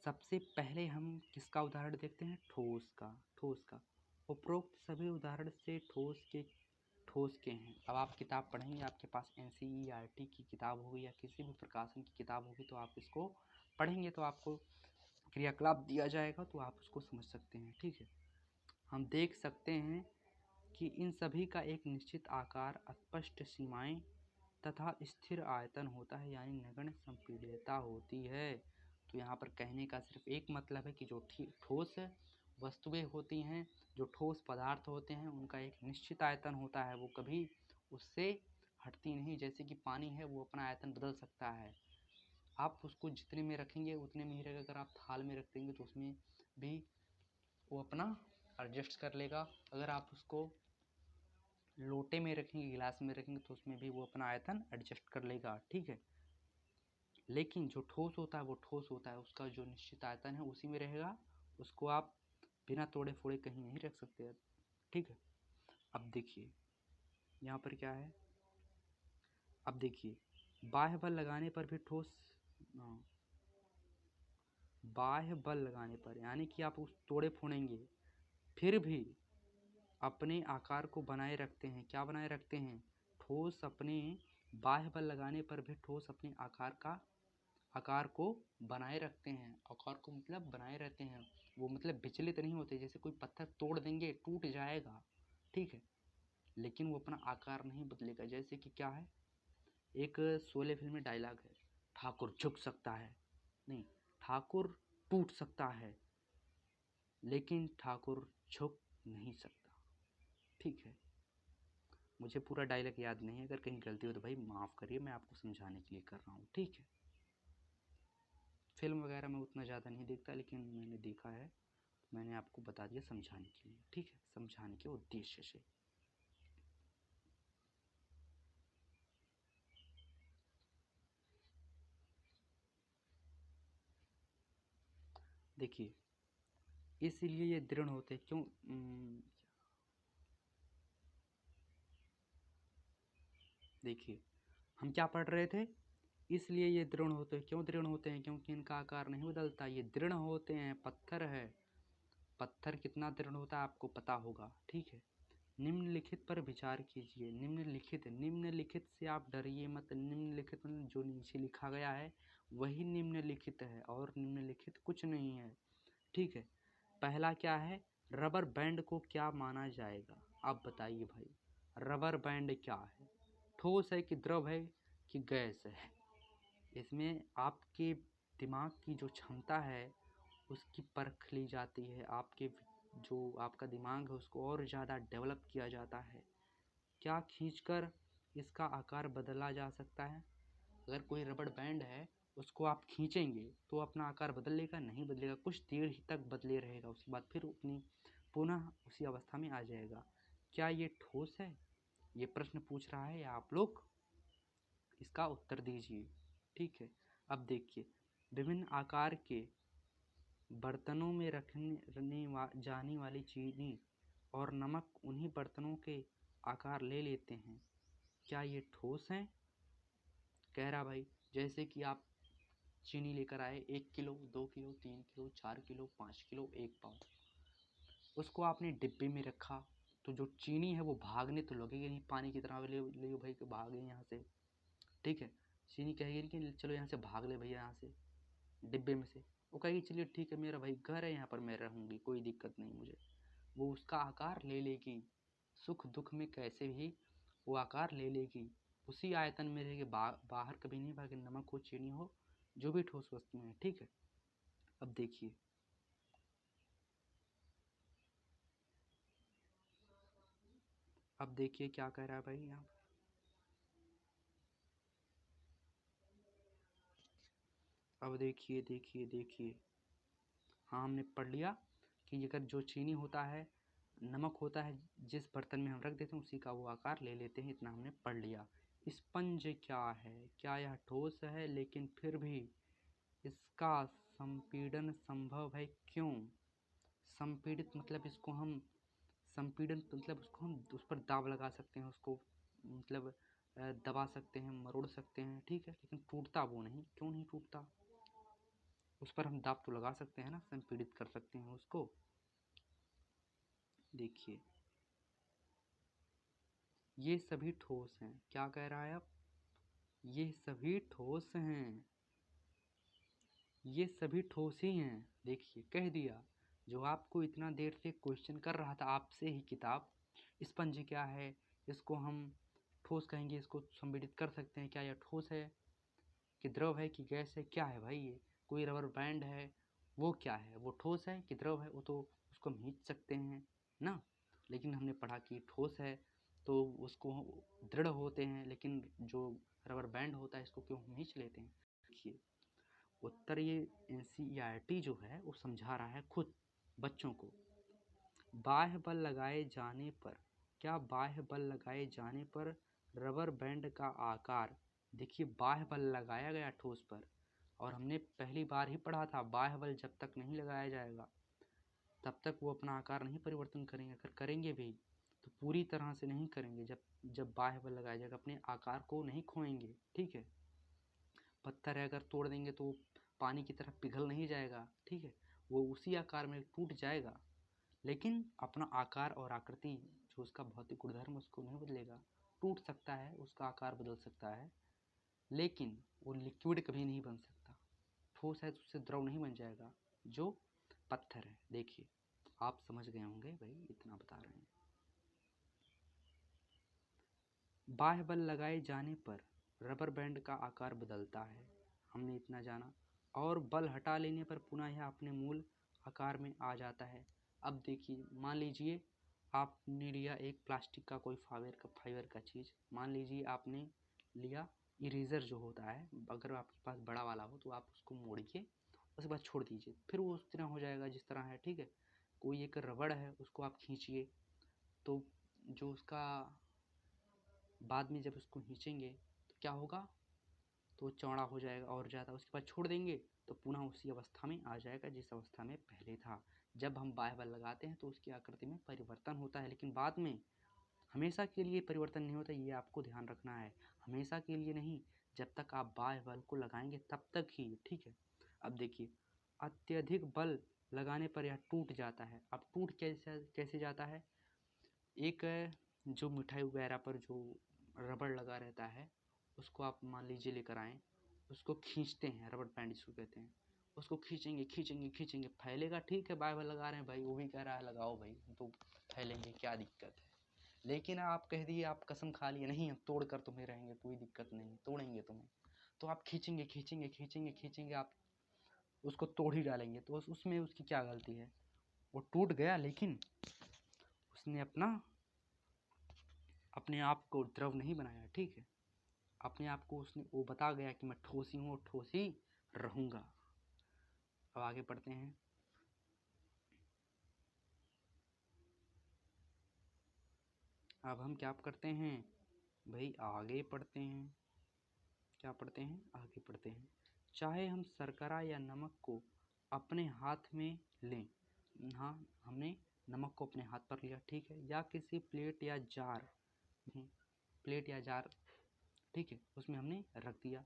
सबसे पहले हम किसका उदाहरण देखते हैं, ठोस का। उपरोक्त सभी उदाहरण से ठोस के हैं। अब आप किताब पढ़ेंगे, आपके पास NCERT की किताब होगी या किसी भी प्रकाशन की किताब होगी, तो आप इसको पढ़ेंगे तो आपको क्रियाकलाप दिया जाएगा तो आप उसको समझ सकते हैं, ठीक है। हम देख सकते हैं कि इन सभी का एक निश्चित आकार, स्पष्ट सीमाएं तथा स्थिर आयतन होता है, यानी नगण्य संपीड्यता होती है। तो यहाँ पर कहने का सिर्फ एक मतलब है कि जो ठोस वस्तुएं होती हैं, जो ठोस पदार्थ होते हैं, उनका एक निश्चित आयतन होता है, वो कभी उससे हटती नहीं। जैसे कि पानी है, वो अपना आयतन बदल सकता है, आप उसको जितने में रखेंगे उतने में ही रहेगा। अगर आप थाल में रख देंगे तो उसमें भी वो अपना एडजस्ट कर लेगा। अगर आप उसको लोटे में रखेंगे, गिलास में रखेंगे, तो उसमें भी वो अपना आयतन एडजस्ट कर लेगा, ठीक है। लेकिन जो ठोस होता है वो ठोस होता है, उसका जो निश्चित आयतन है उसी में रहेगा। उसको आप बिना तोड़े फोड़े कहीं नहीं रख सकते, ठीक है। अब देखिए यहाँ पर क्या है, अब देखिए, बाह्य बल लगाने पर भी बाह्य बल लगाने पर, यानी कि आप उस तोड़े फोड़ेंगे फिर भी अपने आकार को बनाए रखते हैं। क्या बनाए रखते हैं, ठोस अपने बाह्य बल लगाने पर भी ठोस अपने आकार को बनाए रखते हैं। आकार को मतलब बनाए रहते हैं, वो मतलब विचलित नहीं होते। जैसे कोई पत्थर तोड़ देंगे टूट जाएगा, ठीक है, लेकिन वो अपना आकार नहीं बदलेगा। जैसे कि क्या है, एक शोले फिल्म में डायलॉग है, ठाकुर झुक सकता है नहीं, ठाकुर टूट सकता है लेकिन ठाकुर झुक नहीं सकता, ठीक है। मुझे पूरा डायलॉग याद नहीं है, अगर कहीं गलती हो तो भाई माफ़ करिए, मैं आपको समझाने के लिए कर रहा हूँ, ठीक है। फिल्म वगैरह मैं उतना ज़्यादा नहीं देखता, लेकिन मैंने देखा है, मैंने आपको बता दिया समझाने के लिए, ठीक है, समझाने के उद्देश्य से। देखिए, इसलिए ये दृढ़ होते क्यों, देखिए हम क्या पढ़ रहे थे, इसलिए ये दृढ़ होते हैं। क्यों दृढ़ होते हैं? क्योंकि इनका आकार नहीं बदलता, ये दृढ़ होते हैं। पत्थर है, पत्थर कितना दृढ़ होता है आपको पता होगा, ठीक है। निम्नलिखित पर विचार कीजिए। निम्नलिखित, निम्नलिखित से आप डरिए मत। निम्नलिखित मतलब जो नीचे लिखा गया है वही निम्नलिखित है, और निम्नलिखित कुछ नहीं है, ठीक है। पहला क्या है, रबर बैंड को क्या माना जाएगा? आप बताइए भाई, रबर बैंड क्या है? ठोस है कि द्रव है कि गैस है? इसमें आपके दिमाग की जो क्षमता है उसकी परख ली जाती है। आपके जो आपका दिमाग है उसको और ज़्यादा डेवलप किया जाता है। क्या खींचकर इसका आकार बदला जा सकता है? अगर कोई रबड़ बैंड है उसको आप खींचेंगे तो अपना आकार बदल लेगा? नहीं बदलेगा, कुछ देर ही तक बदले रहेगा, उसके बाद फिर अपनी पुनः उसी अवस्था में आ जाएगा। क्या ये ठोस है? ये प्रश्न पूछ रहा है आप लोग, इसका उत्तर दीजिए, ठीक है। अब देखिए, विभिन्न आकार के बर्तनों में रखने जाने वाली चीनी और नमक उन्हीं बर्तनों के आकार ले लेते हैं। क्या ये ठोस हैं? कह रहा भाई, जैसे कि आप चीनी लेकर आए 1 kilo, 2 kilo, 3 kilo, 4 kilo, 5 kilo, 1 पाव, उसको आपने डिब्बे में रखा, तो जो चीनी है वो भागने तो लगेगी नहीं, पानी की तरह ले ले भाई कि भागे यहाँ से, ठीक है। चीनी कहेगी कि चलो यहाँ से भाग ले भैया, यहाँ से डिब्बे में से। वो कहेगी चलिए ठीक है, मेरा भाई घर है यहाँ पर, मैं रहूँगी, कोई दिक्कत नहीं मुझे। वो उसका आकार ले लेगी, सुख दुख में कैसे भी वो आकार ले लेगी, उसी आयतन में रहेगी, बाहर कभी नहीं भागे, नमक हो चीनी हो जो भी ठोस वस्तु है, ठीक है। अब देखिए, अब देखिए क्या कह रहा है भाई यहाँ। अब देखिए देखिए देखिए, हाँ हमने पढ़ लिया कि अगर जो चीनी होता है, नमक होता है, जिस बर्तन में हम रख देते हैं उसी का वो आकार ले लेते हैं, इतना हमने पढ़ लिया। स्पंज क्या है? क्या यह ठोस है? लेकिन फिर भी इसका संपीड़न संभव है, क्यों? संपीड़ित मतलब इसको हम, संपीड़न मतलब उसको हम उस पर दाब लगा सकते हैं, उसको मतलब दबा सकते हैं, मरोड़ सकते हैं, ठीक है, लेकिन टूटता वो नहीं। क्यों नहीं टूटता? उस पर हम दाब तो लगा सकते हैं ना, संपीड़ित कर सकते हैं उसको। देखिए, ये सभी ठोस हैं। क्या कह रहा है अब? ये सभी ठोस हैं, ये सभी ठोस ही हैं। देखिए कह दिया, जो आपको इतना देर से क्वेश्चन कर रहा था आपसे ही किताब, स्पंज क्या है, इसको हम ठोस कहेंगे, इसको संपीड़ित कर सकते हैं, क्या यह ठोस है कि द्रव है कि गैस है? क्या है भाई ये? कोई रबर बैंड है, वो क्या है? वो ठोस है कि द्रव है? वो तो उसको हम खींच सकते हैं ना, लेकिन हमने पढ़ा कि ठोस है तो उसको दृढ़ होते हैं, लेकिन जो रबर बैंड होता है इसको क्यों हम खींच लेते हैं? देखिए, उत्तर ये एनसीईआरटी जो है वो समझा रहा है खुद बच्चों को। बाह्य बल लगाए जाने पर, क्या बाह्य बल लगाए जाने पर रबर बैंड का आकार, देखिए बाह्य बल लगाया गया ठोस पर, और हमने पहली बार ही पढ़ा था बाह्य बल जब तक नहीं लगाया जाएगा तब तक वो अपना आकार नहीं परिवर्तन करेंगे। अगर करेंगे भी तो पूरी तरह से नहीं करेंगे, जब जब बाह्य बल लगाया जाएगा अपने आकार को नहीं खोएंगे, ठीक है। पत्थर है, अगर तोड़ देंगे तो पानी की तरह पिघल नहीं जाएगा, ठीक है, वो उसी आकार में टूट जाएगा, लेकिन अपना आकार और आकृति जो उसका भौतिक गुणधर्म उसको नहीं बदलेगा। टूट सकता है, उसका आकार बदल सकता है, लेकिन वो लिक्विड कभी नहीं बन सकता। ठोस है तो उससे द्रव नहीं बन जाएगा, जो पत्थर है। देखिए, आप समझ गए होंगे भाई, इतना बता रहे हैं। बाह्य बल लगाए जाने पर रबर बैंड का आकार बदलता है, हमने इतना जाना, और बल हटा लेने पर पुनः यह अपने मूल आकार में आ जाता है। अब देखिए, मान लीजिए आपने लिया एक प्लास्टिक का कोई फाइबर का चीज़, मान लीजिए आपने लिया इरेज़र जो होता है, अगर आपके पास बड़ा वाला हो तो आप उसको मोड़िए, उसके बाद छोड़ दीजिए, फिर वो उस तरह हो जाएगा जिस तरह है, ठीक है। कोई एक रबड़ है, उसको आप खींचिए, तो जो उसका बाद में जब उसको खींचेंगे तो क्या होगा, तो चौड़ा हो जाएगा और ज़्यादा, उसके बाद छोड़ देंगे तो पुनः उसी अवस्था में आ जाएगा जिस अवस्था में पहले था। जब हम बाह्य बल लगाते हैं तो उसकी आकृति में परिवर्तन होता है, लेकिन बाद में हमेशा के लिए परिवर्तन नहीं होता, ये आपको ध्यान रखना है। हमेशा के लिए नहीं, जब तक आप बाह्य बल को लगाएंगे तब तक ही, ठीक है। अब देखिए, अत्यधिक बल लगाने पर यह टूट जाता है। अब टूट कैसे जाता है, एक जो मिठाई वगैरह पर जो रबड़ लगा रहता है उसको आप मान लीजिए लेकर आएँ, उसको खींचते हैं, रबड़ बैंड जिसको कहते हैं, उसको खींचेंगे खींचेंगे खींचेंगे, फैलेगा, ठीक है, बाय बाय लगा रहे हैं भाई, वो भी कह रहा है लगाओ भाई, तो फैलेंगे, क्या दिक्कत है। लेकिन आप कह दिए, आप कसम खा लिए, नहीं हम तोड़ कर तुम्हें रहेंगे, कोई दिक्कत नहीं, तोड़ेंगे तुम्हें, तो आप खींचेंगे खींचेंगे खींचेंगे खींचेंगे, आप उसको तोड़ ही डालेंगे, तो उसमें उसकी क्या गलती है, वो टूट गया, लेकिन उसने अपने आप को द्रव नहीं बनाया, ठीक है। अपने आप को उसने वो बता गया कि मैं ठोस ही हूँ, ठोस ही रहूँगा। अब आगे पढ़ते हैं। अब हम क्या करते हैं भाई, आगे पढ़ते हैं। क्या पढ़ते हैं, आगे पढ़ते हैं। चाहे हम शर्करा या नमक को अपने हाथ में लें, हाँ हमने नमक को अपने हाथ पर लिया, ठीक है, या किसी प्लेट या जार, ठीक है, उसमें हमने रख दिया।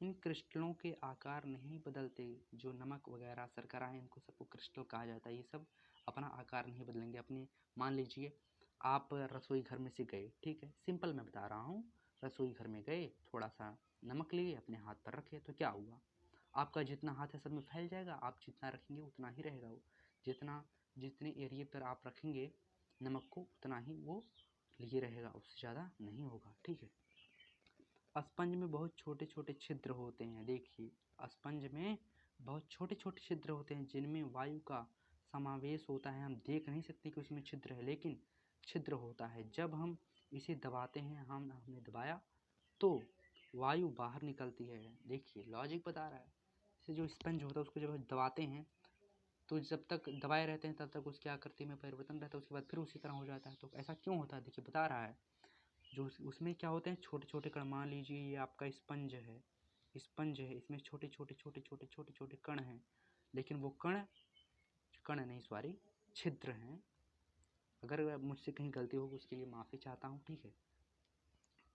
इन क्रिस्टलों के आकार नहीं बदलते, जो नमक वगैरह शर्करा है इनको सबको क्रिस्टल कहा जाता है, ये सब अपना आकार नहीं बदलेंगे अपने। मान लीजिए आप रसोई घर में से गए, ठीक है, सिंपल मैं बता रहा हूँ, रसोई घर में गए, थोड़ा सा नमक लिए, अपने हाथ पर रखे, तो क्या हुआ, आपका जितना हाथ है सब में फैल जाएगा, आप जितना रखेंगे उतना ही रहेगा वो, जितने एरिए पर आप रखेंगे नमक को उतना ही वो लिए रहेगा, उससे ज़्यादा नहीं होगा, ठीक है। स्पंज में बहुत छोटे छोटे छिद्र होते हैं, देखिए स्पंज में बहुत छोटे छोटे छिद्र होते हैं जिनमें वायु का समावेश होता है। हम देख नहीं सकते कि उसमें छिद्र है, लेकिन छिद्र होता है। जब हम इसे दबाते हैं, हमने दबाया तो वायु बाहर निकलती है। देखिए लॉजिक बता रहा है। इसे जो स्पंज होता है उसको जब दबाते हैं तो जब तक दबाए रहते हैं तब तक उसकी आकृति में परिवर्तन रहता है, उसके बाद फिर उसी तरह हो जाता है। तो ऐसा क्यों होता है, देखिए बता रहा है। जो उसमें क्या होते हैं, छोटे छोटे कण, मान लीजिए ये आपका स्पंज है, इसमें छोटे छोटे छोटे छोटे छोटे छोटे कण हैं, लेकिन वो कण नहीं, सॉरी, छिद्र हैं। अगर मुझसे कहीं गलती होगी उसके लिए माफ़ी चाहता हूँ, ठीक है।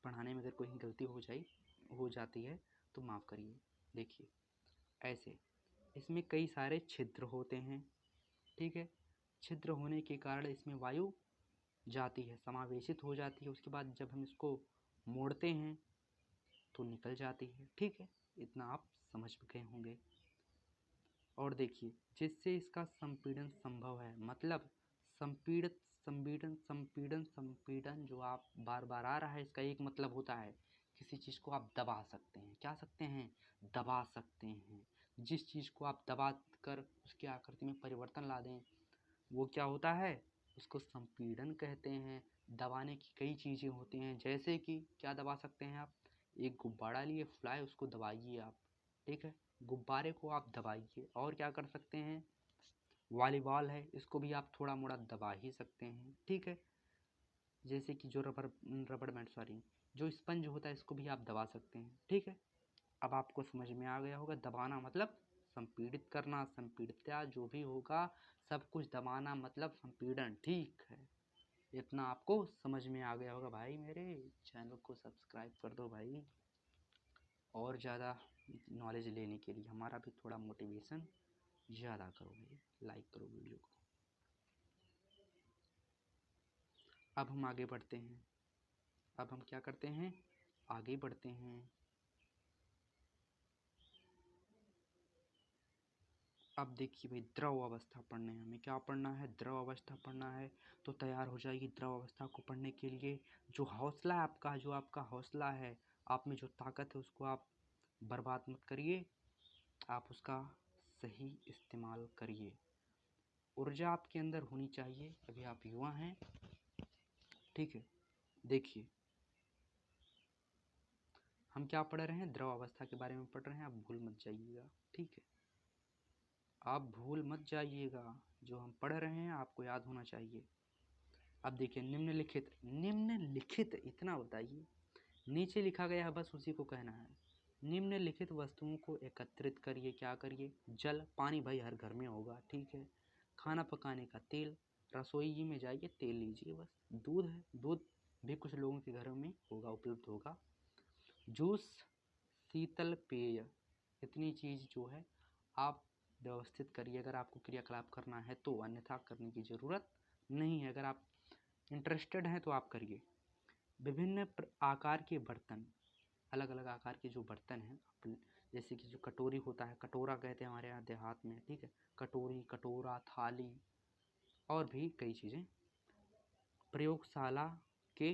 पढ़ाने में अगर कोई गलती हो जाती है तो माफ़ करिए। देखिए ऐसे इसमें कई सारे छिद्र होते हैं, ठीक है। छिद्र होने के कारण इसमें वायु जाती है, समावेशित हो जाती है, उसके बाद जब हम इसको मोड़ते हैं तो निकल जाती है, ठीक है। इतना आप समझ गए होंगे। और देखिए जिससे इसका संपीड़न संभव है, मतलब संपीड़ित संपीड़न जो आप बार बार आ रहा है, इसका एक मतलब होता है किसी चीज़ को आप दबा सकते हैं। क्या सकते हैं, दबा सकते हैं। जिस चीज़ को आप दबा कर उसकी आकृति में परिवर्तन ला दें वो क्या होता है, उसको संपीड़न कहते हैं। दबाने की कई चीज़ें होती हैं, जैसे कि क्या दबा सकते हैं आप, एक गुब्बारा लिए फुलाए, उसको दबाइए आप, ठीक है, गुब्बारे को आप दबाइए। और क्या कर सकते हैं, वॉलीबॉल है, इसको भी आप थोड़ा मोड़ा दबा ही सकते हैं, ठीक है। जैसे कि जो रबड़ बैंड, सॉरी, जो स्पंज होता है इसको भी आप दबा सकते हैं, ठीक है। अब आपको समझ में आ गया होगा, दबाना मतलब संपीड़ित करना, संपीड़ितता जो भी होगा सब कुछ दबाना मतलब संपीड़न, ठीक है। इतना आपको समझ में आ गया होगा भाई। मेरे चैनल को सब्सक्राइब कर दो भाई, और ज़्यादा नॉलेज लेने के लिए हमारा भी थोड़ा मोटिवेशन ज़्यादा करो भाई, लाइक करो वीडियो को। अब हम आगे बढ़ते हैं। अब हम क्या करते हैं, आगे बढ़ते हैं। अब देखिए भाई, द्रव अवस्था पढ़ने हमें क्या पढ़ना है, द्रव अवस्था पढ़ना है। तो तैयार हो जाइए द्रव अवस्था को पढ़ने के लिए। जो हौसला है आपका, जो आपका हौसला है, आप में जो ताकत है उसको आप बर्बाद मत करिए, आप उसका सही इस्तेमाल करिए। ऊर्जा आपके अंदर होनी चाहिए। अभी आप युवा हैं, ठीक है, देखिए हम क्या पढ़ रहे हैं, द्रव अवस्था के बारे में पढ़ रहे हैं, आप भूल मत जाइएगा। ठीक है, आप भूल मत जाइएगा, जो हम पढ़ रहे हैं आपको याद होना चाहिए। अब देखिए निम्नलिखित इतना बताइए, नीचे लिखा गया है बस उसी को कहना है। निम्नलिखित वस्तुओं को एकत्रित करिए, क्या करिए, जल, पानी भाई हर घर में होगा, ठीक है, खाना पकाने का तेल, रसोई में जाइए तेल लीजिए बस, दूध है, दूध भी कुछ लोगों के घरों में होगा, उपलब्ध होगा, जूस, शीतल पेय, इतनी चीज़ जो है आप व्यवस्थित करिए अगर आपको क्रियाकलाप करना है तो, अन्यथा करने की ज़रूरत नहीं है। अगर आप इंटरेस्टेड हैं तो आप करिए। विभिन्न आकार के बर्तन, अलग अलग आकार के जो बर्तन हैं, जैसे कि जो कटोरी होता है, कटोरा कहते हैं हमारे यहाँ देहात में, ठीक है, कटोरी, कटोरा, थाली और भी कई चीज़ें। प्रयोगशाला के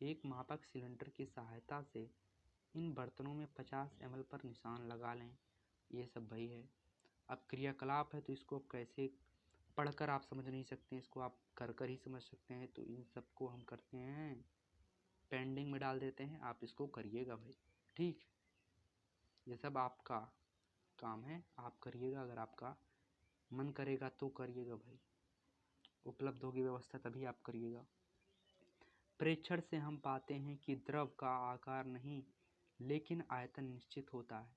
एक मापक सिलेंडर की सहायता से इन बर्तनों में 50 ml पर निशान लगा लें। ये सब भाई है। अब क्रियाकलाप है तो इसको आप कैसे पढ़कर आप समझ नहीं सकते, इसको आप कर कर ही समझ सकते हैं। तो इन सबको हम करते हैं, पेंडिंग में डाल देते हैं, आप इसको करिएगा भाई, ठीक। ये सब आपका काम है, आप करिएगा, अगर आपका मन करेगा तो करिएगा भाई, उपलब्ध होगी व्यवस्था तभी आप करिएगा। प्रेक्षण से हम पाते हैं कि द्रव का आकार नहीं लेकिन आयतन निश्चित होता है।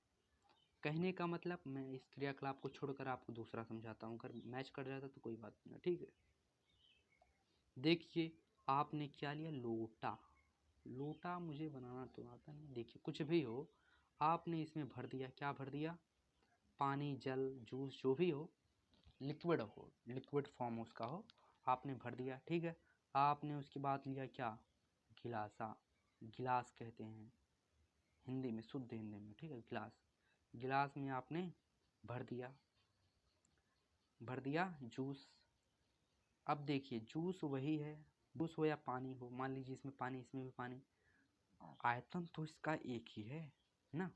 कहने का मतलब, मैं इस क्रियाकलाप को छोड़कर आपको दूसरा समझाता हूँ, अगर मैच कर जाता तो कोई बात नहीं, ठीक है। देखिए आपने क्या लिया, लोटा, लोटा मुझे बनाना तो आता नहीं, देखिए कुछ भी हो आपने इसमें भर दिया, क्या भर दिया, पानी, जल, जूस, जो भी हो, लिक्विड हो, लिक्विड फॉर्म उसका हो, आपने भर दिया, ठीक है। आपने उसके बाद लिया क्या, गिलासा, गिलास कहते हैं हिंदी में, शुद्ध हिंदी में, ठीक है, गिलास, गिलास में आपने भर दिया जूस। अब देखिए जूस वही है, जूस हो या पानी हो, मान लीजिए इसमें पानी, इसमें भी पानी, आयतन तो इसका एक ही है ना,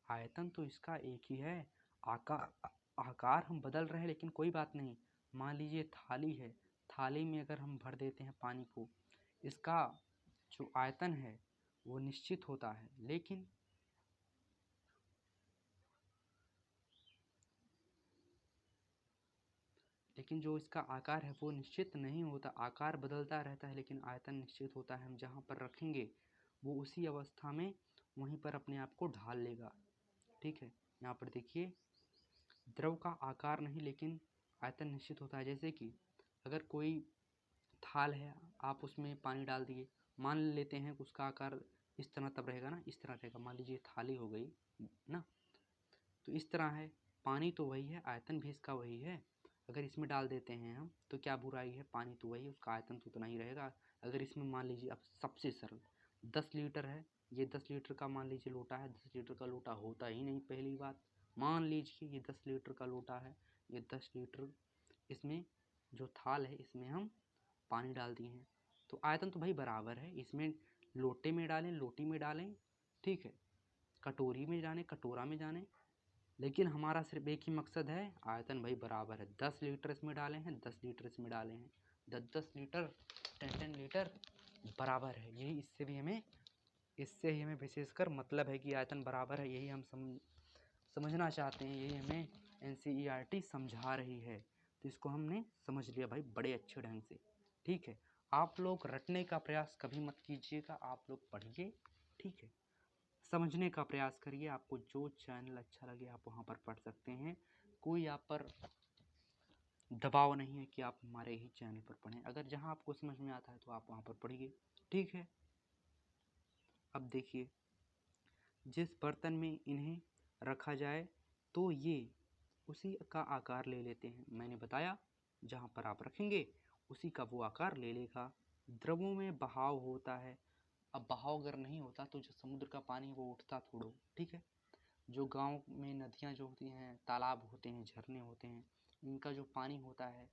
आयतन तो इसका एक ही है, आकार हम बदल रहे हैं लेकिन कोई बात नहीं। मान लीजिए थाली है, थाली में अगर हम भर देते हैं पानी को, इसका जो आयतन है वो निश्चित होता है, लेकिन जो इसका आकार है वो निश्चित नहीं होता, आकार बदलता रहता है लेकिन आयतन निश्चित होता है। हम जहाँ पर रखेंगे वो उसी अवस्था में वहीं पर अपने आप को ढाल लेगा, ठीक है। यहाँ पर देखिए द्रव का आकार नहीं लेकिन आयतन निश्चित होता है। जैसे कि अगर कोई थाल है, आप उसमें पानी डाल दिए, मान लेते हैं कि उसका आकार इस तरह तब रहेगा ना, इस तरह रहेगा, मान लीजिए थाली हो गई ना, तो इस तरह है, पानी तो वही है, आयतन भी इसका वही है। अगर इसमें डाल देते हैं हम तो क्या बुराई है, पानी तो वही, उसका आयतन तो उतना ही रहेगा। अगर इसमें मान लीजिए, अब सबसे सरल 10 लीटर है, ये 10 लीटर का मान लीजिए लोटा है, 10 लीटर का लोटा होता ही नहीं, पहली बात। मान लीजिए ये 10 लीटर का लोटा है, ये 10 लीटर, इसमें जो थाल है इसमें हम पानी डाल दिए हैं, तो आयतन तो भाई बराबर है, इसमें लोटे में डालें, लोटी में डालें, ठीक है, कटोरी में जाने, कटोरा में जाने, लेकिन हमारा सिर्फ एक ही मकसद है, आयतन भाई बराबर है। 10 लीटर इसमें डाले हैं, 10 लीटर इसमें डाले हैं, 10-10 लीटर, 10-10 लीटर बराबर है। यही इससे ही हमें विशेषकर मतलब है कि आयतन बराबर है, यही हम समझना चाहते हैं, यही हमें NCERT समझा रही है। तो इसको हमने समझ लिया भाई बड़े अच्छे ढंग से, ठीक है। आप लोग रटने का प्रयास कभी मत कीजिएगा, आप लोग पढ़िए, ठीक है, समझने का प्रयास करिए। आपको जो चैनल अच्छा लगे आप वहाँ पर पढ़ सकते हैं, कोई आप पर दबाव नहीं है कि आप हमारे ही चैनल पर पढ़ें। अगर जहाँ आपको समझ में आता है तो आप वहाँ पर पढ़िए, ठीक है। अब देखिए जिस बर्तन में इन्हें रखा जाए तो ये उसी का आकार ले लेते हैं। मैंने बताया जहाँ पर आप रखेंगे उसी का वो आकार ले लेगा। द्रवों में बहाव होता है। अब बहाव अगर नहीं होता तो जो समुद्र का पानी वो उठता थोड़ो, ठीक है। जो गांव में नदियाँ जो होती हैं, तालाब होते हैं, झरने होते हैं, इनका जो पानी होता है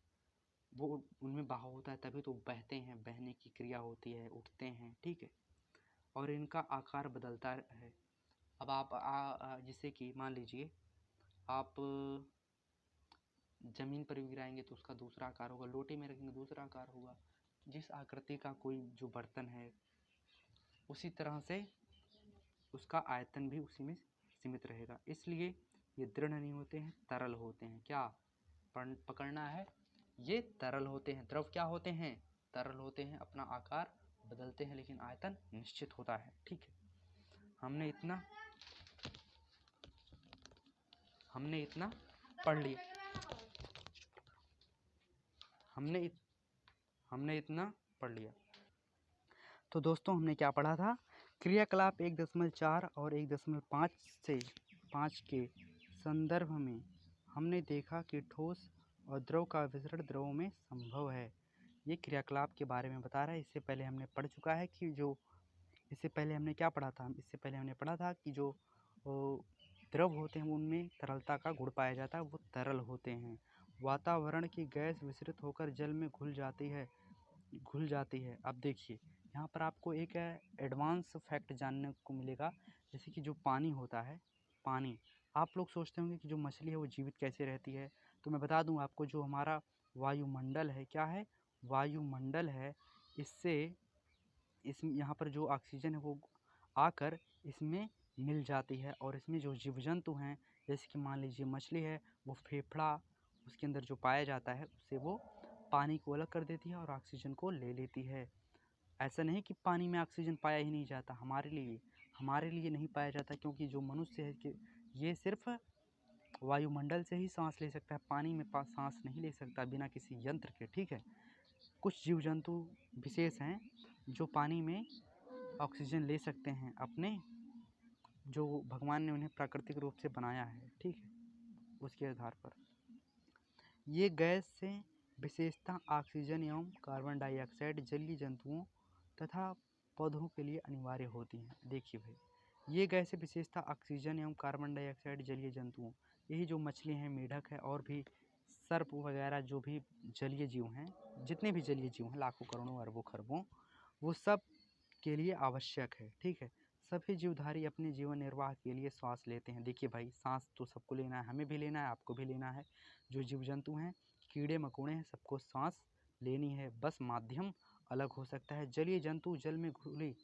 वो उनमें बहाव होता है, तभी तो बहते हैं, बहने की क्रिया होती है, उठते हैं, ठीक है। और इनका आकार बदलता है। अब आप जैसे कि मान लीजिए आप ज़मीन पर भी गिराएंगे तो उसका दूसरा आकार होगा, लोटे में रखेंगे दूसरा आकार होगा, जिस आकृति का कोई जो बर्तन है उसी तरह से उसका आयतन भी उसी में सीमित रहेगा, इसलिए ये दृढ़ नहीं होते हैं, तरल होते हैं। क्या पकड़ना है, ये तरल होते हैं। द्रव क्या होते हैं, तरल होते हैं, अपना आकार बदलते हैं लेकिन आयतन निश्चित होता है। ठीक है, हमने इतना पढ़ लिया, हमने इतना पढ़ लिया। तो दोस्तों हमने क्या पढ़ा था, क्रियाकलाप 1.4 और 1.5 से 5 के संदर्भ में हमने देखा कि ठोस और द्रव का विसरण द्रवों में संभव है। ये क्रियाकलाप के बारे में बता रहा है। इससे पहले हमने पढ़ चुका है कि इससे पहले हमने क्या पढ़ा था, इससे पहले हमने पढ़ा था कि जो द्रव होते हैं उनमें तरलता का गुण पाया जाता है, वो तरल होते हैं। वातावरण की गैस विसरित होकर जल में घुल जाती है। अब देखिए यहाँ पर आपको एक एडवांस फैक्ट जानने को मिलेगा, जैसे कि जो पानी होता है, पानी, आप लोग सोचते होंगे कि जो मछली है वो जीवित कैसे रहती है। तो मैं बता दूं आपको, जो हमारा वायुमंडल है, क्या है, वायुमंडल है, यहाँ पर जो ऑक्सीजन है वो आकर इसमें मिल जाती है और इसमें जो जीव जंतु हैं, जैसे कि मान लीजिए मछली है, वो फेफड़ा उसके अंदर जो पाया जाता है उससे वो पानी को अलग कर देती है और ऑक्सीजन को ले लेती है। ऐसा नहीं कि पानी में ऑक्सीजन पाया ही नहीं जाता, हमारे लिए नहीं पाया जाता, क्योंकि जो मनुष्य है कि ये सिर्फ वायुमंडल से ही सांस ले सकता है, पानी में सांस नहीं ले सकता बिना किसी यंत्र के। ठीक है, कुछ जीव जंतु विशेष हैं जो पानी में ऑक्सीजन ले सकते हैं, अपने जो भगवान ने उन्हें प्राकृतिक रूप से बनाया है। ठीक है, उसके आधार पर ये गैस से विशेषता ऑक्सीजन एवं कार्बन डाइऑक्साइड जलीय जंतुओं तथा पौधों के लिए अनिवार्य होती हैं। देखिए भाई, ये गैस विशेषता ऑक्सीजन एवं कार्बन डाइऑक्साइड जलीय जंतुओं, यही जो मछली हैं, मेढक है और भी सर्प वगैरह जो भी जलीय जीव हैं, जितने भी जलीय जीव हैं, लाखों करोड़ों अरबों खरबों, वो सब के लिए आवश्यक है। ठीक है, सभी जीवधारी अपने जीवन निर्वाह के लिए सांस लेते हैं। देखिए भाई, सांस तो सबको लेना है, हमें भी लेना है, आपको भी लेना है, जो जीव जंतु हैं, कीड़े मकोड़े हैं, सबको सांस लेनी है, बस माध्यम अलग हो सकता है। जलीय जंतु जल में घुली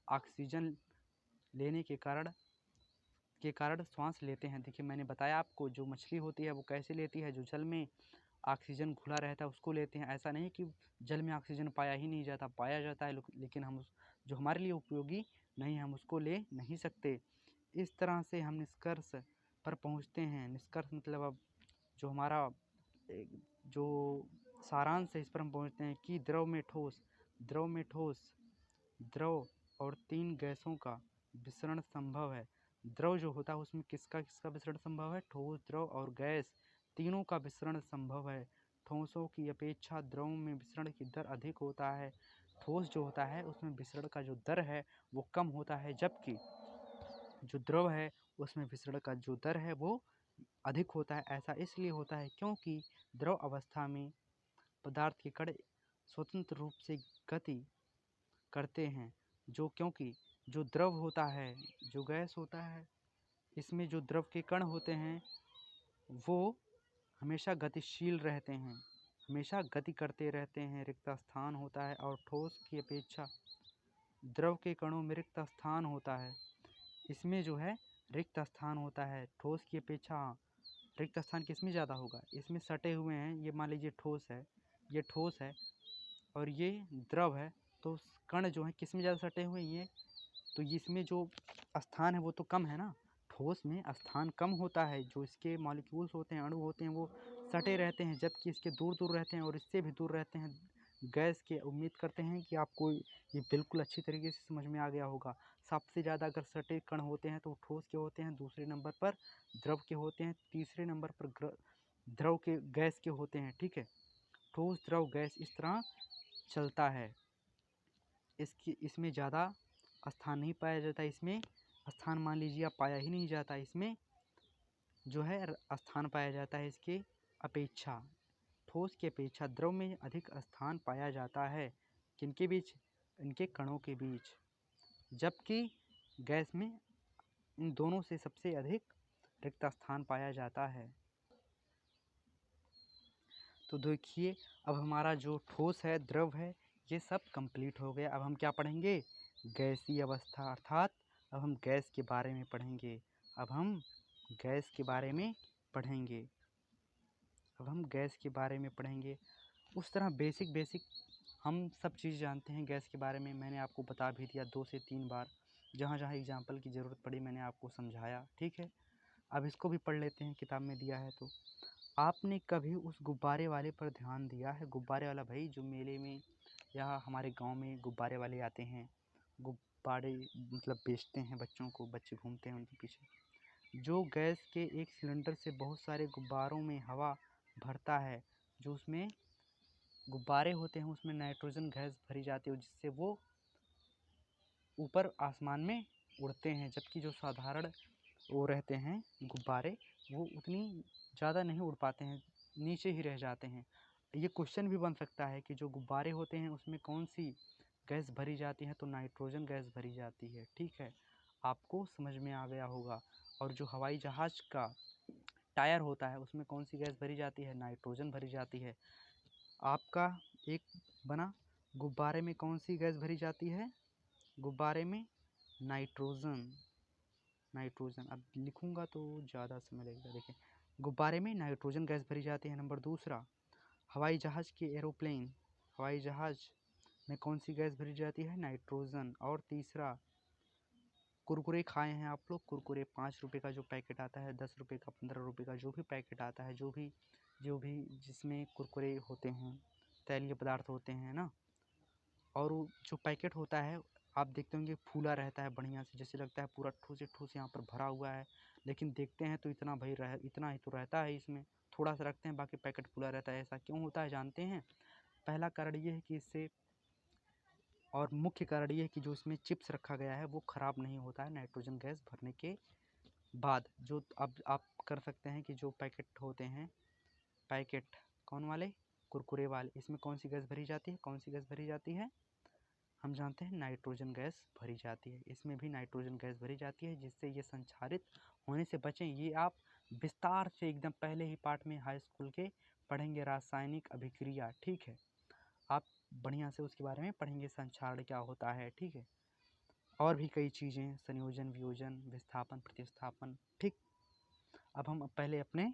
ऑक्सीजन लेने के कारण सांस लेते हैं। देखिए मैंने बताया आपको, जो मछली होती है वो कैसे लेती है, जो जल में ऑक्सीजन घुला रहता है उसको लेते हैं। ऐसा नहीं कि जल में ऑक्सीजन पाया ही नहीं जाता, पाया जाता है, लेकिन हम जो हमारे लिए उपयोगी नहीं, हम उसको ले नहीं सकते। इस तरह से हम निष्कर्ष पर पहुंचते हैं। निष्कर्ष मतलब अब जो हमारा जो सारांश है, इस पर हम पहुंचते हैं कि द्रव और 3 गैसों का विसरण संभव है। द्रव जो होता है उसमें किसका विसरण संभव है, ठोस, द्रव और गैस, तीनों का विसरण संभव है। ठोसों की अपेक्षा द्रवों में विसरण की दर अधिक होता है। ठोस जो होता है उसमें विसरण का जो दर है वो कम होता है, जबकि जो द्रव है उसमें विसरण का जो दर है वो अधिक होता है। ऐसा इसलिए होता है क्योंकि द्रव अवस्था में पदार्थ के कण स्वतंत्र रूप से गति करते हैं, क्योंकि जो द्रव होता है, जो गैस होता है, इसमें जो द्रव के कण होते हैं वो हमेशा गतिशील रहते हैं, हमेशा गति करते रहते हैं, रिक्त स्थान होता है। और ठोस की अपेक्षा द्रव के कणों में रिक्त स्थान होता है, इसमें जो है रिक्त स्थान होता है। ठोस की अपेक्षा रिक्त स्थान किसमें ज़्यादा होगा, इसमें सटे हुए हैं, ये मान लीजिए ये ठोस है और ये द्रव है, तो कण जो है किसमें ज़्यादा सटे हुए हैं, ये तो इसमें जो स्थान है वो तो कम है ना, ठोस में स्थान कम होता है, जो इसके मॉलिक्यूल्स होते हैं, अणु होते हैं, वो सटे रहते हैं, जबकि इसके दूर दूर रहते हैं और इससे भी दूर रहते हैं गैस के। उम्मीद करते हैं कि आपको ये बिल्कुल अच्छी तरीके से समझ में आ गया होगा। सबसे ज़्यादा अगर सटे कण होते हैं तो ठोस के होते हैं, दूसरे नंबर पर द्रव के होते हैं, तीसरे नंबर पर गैस के होते हैं। ठीक है, ठोस, द्रव, गैस इस तरह चलता है। इसमें ज़्यादा स्थान नहीं पाया जाता, इसमें स्थान मान लीजिए आप पाया ही नहीं जाता, इसमें जो है स्थान पाया जाता है इसके अपेक्षा, ठोस की अपेक्षा द्रव में अधिक स्थान पाया जाता है। किनके बीच, इनके कणों के बीच, जबकि गैस में इन दोनों से सबसे अधिक रिक्त स्थान पाया जाता है। तो देखिए अब हमारा जो ठोस है, द्रव है, ये सब कंप्लीट हो गया। अब हम क्या पढ़ेंगे? गैसीय अवस्था, अर्थात अब हम गैस के बारे में पढ़ेंगे। अब हम गैस के बारे में पढ़ेंगे। उस तरह बेसिक हम सब चीज़ जानते हैं गैस के बारे में। मैंने आपको बता भी दिया 2 से 3 बार, जहाँ जहाँ एग्जाम्पल की ज़रूरत पड़ी मैंने आपको समझाया, ठीक है। अब इसको भी पढ़ लेते हैं, किताब में दिया है। तो आपने कभी उस गुब्बारे वाले पर ध्यान दिया है? गुब्बारे वाला भाई जो मेले में या हमारे गांव में गुब्बारे वाले आते हैं, गुब्बारे मतलब बेचते हैं बच्चों को, बच्चे घूमते हैं उनके पीछे। जो गैस के एक सिलेंडर से बहुत सारे गुब्बारों में हवा भरता है, जो उसमें गुब्बारे होते हैं उसमें नाइट्रोजन गैस भरी जाती है, जिससे वो ऊपर आसमान में उड़ते हैं। जबकि जो साधारण वो रहते हैं गुब्बारे, वो उतनी ज़्यादा नहीं उड़ पाते हैं, नीचे ही रह जाते हैं। ये क्वेश्चन भी बन सकता है कि जो गुब्बारे होते हैं उसमें कौन सी गैस भरी जाती है? तो नाइट्रोजन गैस भरी जाती है, ठीक है। आपको समझ में आ गया होगा। और जो हवाई जहाज़ का टायर होता है उसमें कौन सी गैस भरी जाती है? नाइट्रोजन भरी जाती है। आपका एक बना, गुब्बारे में कौन सी गैस भरी जाती है? गुब्बारे में नाइट्रोजन। अब लिखूंगा तो ज़्यादा समय लगेगा। देखिए, गुब्बारे में नाइट्रोजन गैस भरी जाती है। नंबर दूसरा, हवाई जहाज़ के एरोप्लेन, हवाई जहाज़ में कौन सी गैस भरी जाती है? नाइट्रोजन। और तीसरा, कुरकुरे खाए हैं आप लोग? कुरकुरे 5 रुपये का जो पैकेट आता है, 10 रुपये का, 15 रुपये का, जो भी पैकेट आता है, जो भी जिसमें कुरकुरे होते हैं, तैलीय पदार्थ होते हैं ना, और वो जो पैकेट होता है आप देखते होंगे फूला रहता है बढ़िया से, जैसे लगता है पूरा ठूस से ठूस यहाँ पर भरा हुआ है। लेकिन देखते हैं तो इतना ही तो रहता है इसमें, थोड़ा सा रखते हैं बाकी पैकेट फूला रहता है। ऐसा क्यों होता है जानते हैं? पहला कारण ये है कि इससे, और मुख्य कारण ये है कि जो इसमें चिप्स रखा गया है वो ख़राब नहीं होता है नाइट्रोजन गैस भरने के बाद। जो अब आप कर सकते हैं कि जो पैकेट होते हैं, पैकेट कौन वाले? कुरकुरे वाले, इसमें कौन सी गैस भरी जाती है? कौन सी गैस भरी जाती है? हम जानते हैं नाइट्रोजन गैस भरी जाती है। इसमें भी नाइट्रोजन गैस भरी जाती है, जिससे ये संचारित होने से बचें। ये आप विस्तार से एकदम पहले ही पाठ में हाई स्कूल के पढ़ेंगे, रासायनिक अभिक्रिया, ठीक है। आप बढ़िया से उसके बारे में पढ़ेंगे, संचारण क्या होता है, ठीक है। और भी कई चीज़ें, संयोजन, वियोजन, विस्थापन, प्रतिस्थापन, ठीक। अब हम पहले अपने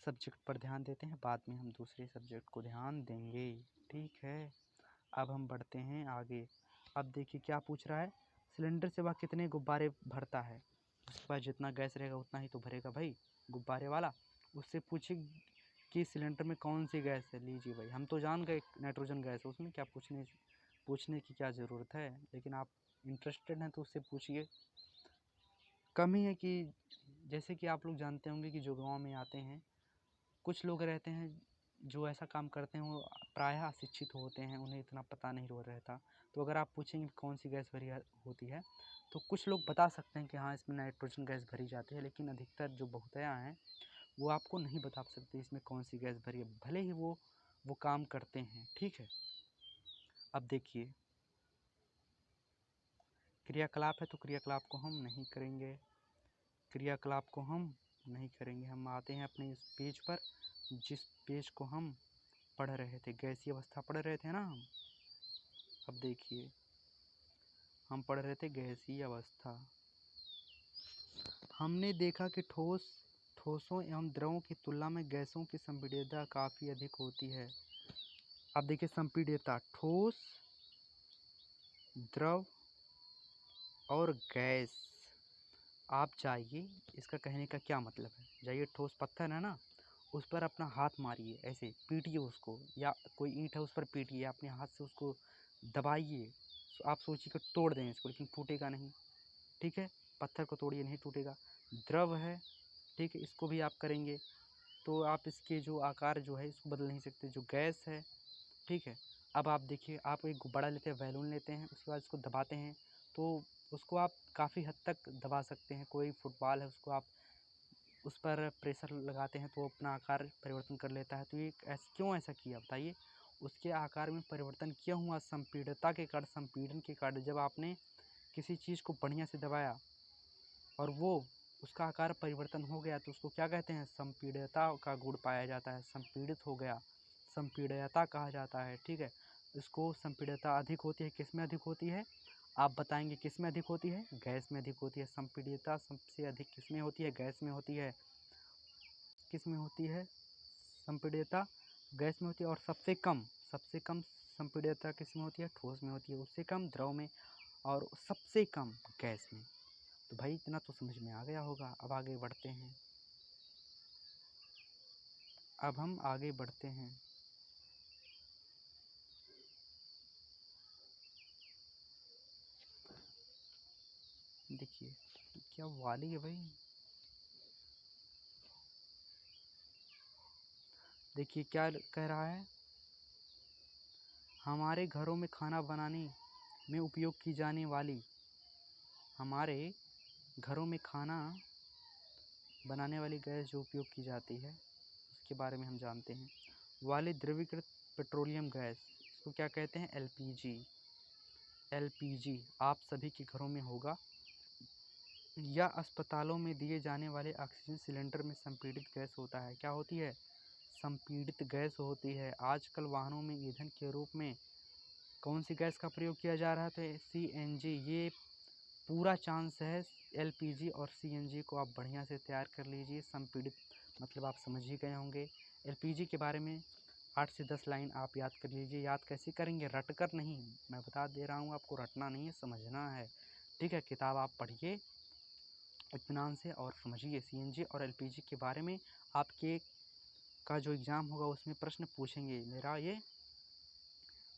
सब्जेक्ट पर ध्यान देते हैं, बाद में हम दूसरे सब्जेक्ट को ध्यान देंगे, ठीक है। अब हम बढ़ते हैं आगे। अब देखिए क्या पूछ रहा है, सिलेंडर से वह कितने गुब्बारे भरता है? उसके पास जितना गैस रहेगा उतना ही तो भरेगा भाई गुब्बारे वाला। उससे पूछे कि सिलेंडर में कौन सी गैस है। लीजिए भाई, हम तो जान गए नाइट्रोजन गैस है, उसमें क्या पूछने की क्या ज़रूरत है। लेकिन आप इंटरेस्टेड हैं तो उससे पूछिए। कम ही है कि जैसे कि आप लोग जानते होंगे कि जो गाँव में आते हैं, कुछ लोग रहते हैं जो ऐसा काम करते हैं, वो प्रायः अशिक्षित होते हैं, उन्हें इतना पता नहीं रहता। तो अगर आप पूछेंगे कौन सी गैस भरी होती है, तो कुछ लोग बता सकते हैं कि हाँ इसमें नाइट्रोजन गैस भरी जाती है। लेकिन अधिकतर जो बहुतया हैं वो आपको नहीं बता सकते इसमें कौन सी गैस भरी है, भले ही वो काम करते हैं, ठीक है। अब देखिए, क्रियाकलाप है तो क्रियाकलाप को हम नहीं करेंगे, हम आते हैं अपने इस पेज पर, जिस पेज को हम पढ़ रहे थे, गैसीय अवस्था पढ़ रहे थे ना हम। अब देखिए, हम पढ़ रहे थे गैसीय अवस्था। हमने देखा कि ठोसों एवं द्रवों की तुलना में गैसों की संपीड्यता काफ़ी अधिक होती है। अब देखिए, संपीड्यता, ठोस, द्रव और गैस। आप जाइए, इसका कहने का क्या मतलब है, जाइए ठोस पत्थर है ना, उस पर अपना हाथ मारिए, ऐसे पीटिए उसको, या कोई ईंट है उस पर पीटिए, अपने हाथ से उसको दबाइए। आप सोचिए कि तोड़ दें इसको, लेकिन टूटेगा नहीं, ठीक है। पत्थर को तोड़िए, नहीं टूटेगा। द्रव है, ठीक है, इसको भी आप करेंगे तो आप इसके जो आकार जो है इसको बदल नहीं सकते। जो गैस है, ठीक है। अब आप देखिए, आप एक गुब्बारा लेते हैं, बैलून लेते हैं, उसके बाद उसको दबाते हैं तो उसको आप काफ़ी हद तक दबा सकते हैं। कोई फुटबॉल है, उसको आप उस पर प्रेशर लगाते हैं तो अपना आकार परिवर्तन कर लेता है। तो ये क्यों ऐसा किया बताइए? उसके आकार में परिवर्तन क्यों हुआ? संपीड़ितता के कारण, संपीड़न के कारण। जब आपने किसी चीज़ को बढ़िया से दबाया और वो उसका आकार परिवर्तन हो गया तो उसको क्या कहते हैं? संपीड़ितता का गुण पाया जाता है, संपीड़ित हो गया, संपीड़ितता कहा जाता है, ठीक है। इसको संपीड़ितता अधिक होती है। किस में अधिक होती है? आप बताएंगे किस में अधिक होती है? गैस में अधिक होती है। संपीड़ितता सबसे अधिक किस में होती है? गैस में होती है। किस में होती है? संपीड़ितता गैस में होती है। और सबसे कम संपीड़ितता किस में होती है? ठोस में होती है। उससे कम द्रव में, और सबसे कम गैस में। तो भाई इतना तो समझ में आ गया होगा। अब आगे बढ़ते हैं। अब हम आगे बढ़ते हैं। देखिए क्या वाली है भाई। देखिए क्या कह रहा है, हमारे घरों में खाना बनाने में उपयोग की जाने वाली, हमारे घरों में खाना बनाने वाली गैस जो उपयोग की जाती है उसके बारे में हम जानते हैं। वाली द्रवीकृत पेट्रोलियम गैस, इसको क्या कहते हैं? एलपीजी। एलपीजी आप सभी के घरों में होगा, या अस्पतालों में दिए जाने वाले ऑक्सीजन सिलेंडर में संपीड़ित गैस होता है। क्या होती है? संपीड़ित गैस होती है। आजकल वाहनों में ईंधन के रूप में कौन सी गैस का प्रयोग किया जा रहा है? तो सीएनजी। ये पूरा चांस है एलपीजी और सीएनजी को आप बढ़िया से तैयार कर लीजिए। संपीड़ित मतलब आप समझ ही गए होंगे। एलपीजी के बारे में 8 से 10 लाइन आप याद कर लीजिए। याद कैसे करेंगे? रटकर नहीं, मैं बता दे रहा हूँ आपको, रटना नहीं है, समझना है। ठीक है, किताब आप पढ़िए इत्मीनान से और समझिए। सीएनजी और एलपीजी के बारे में आपके का जो एग्ज़ाम होगा उसमें प्रश्न पूछेंगे, मेरा ये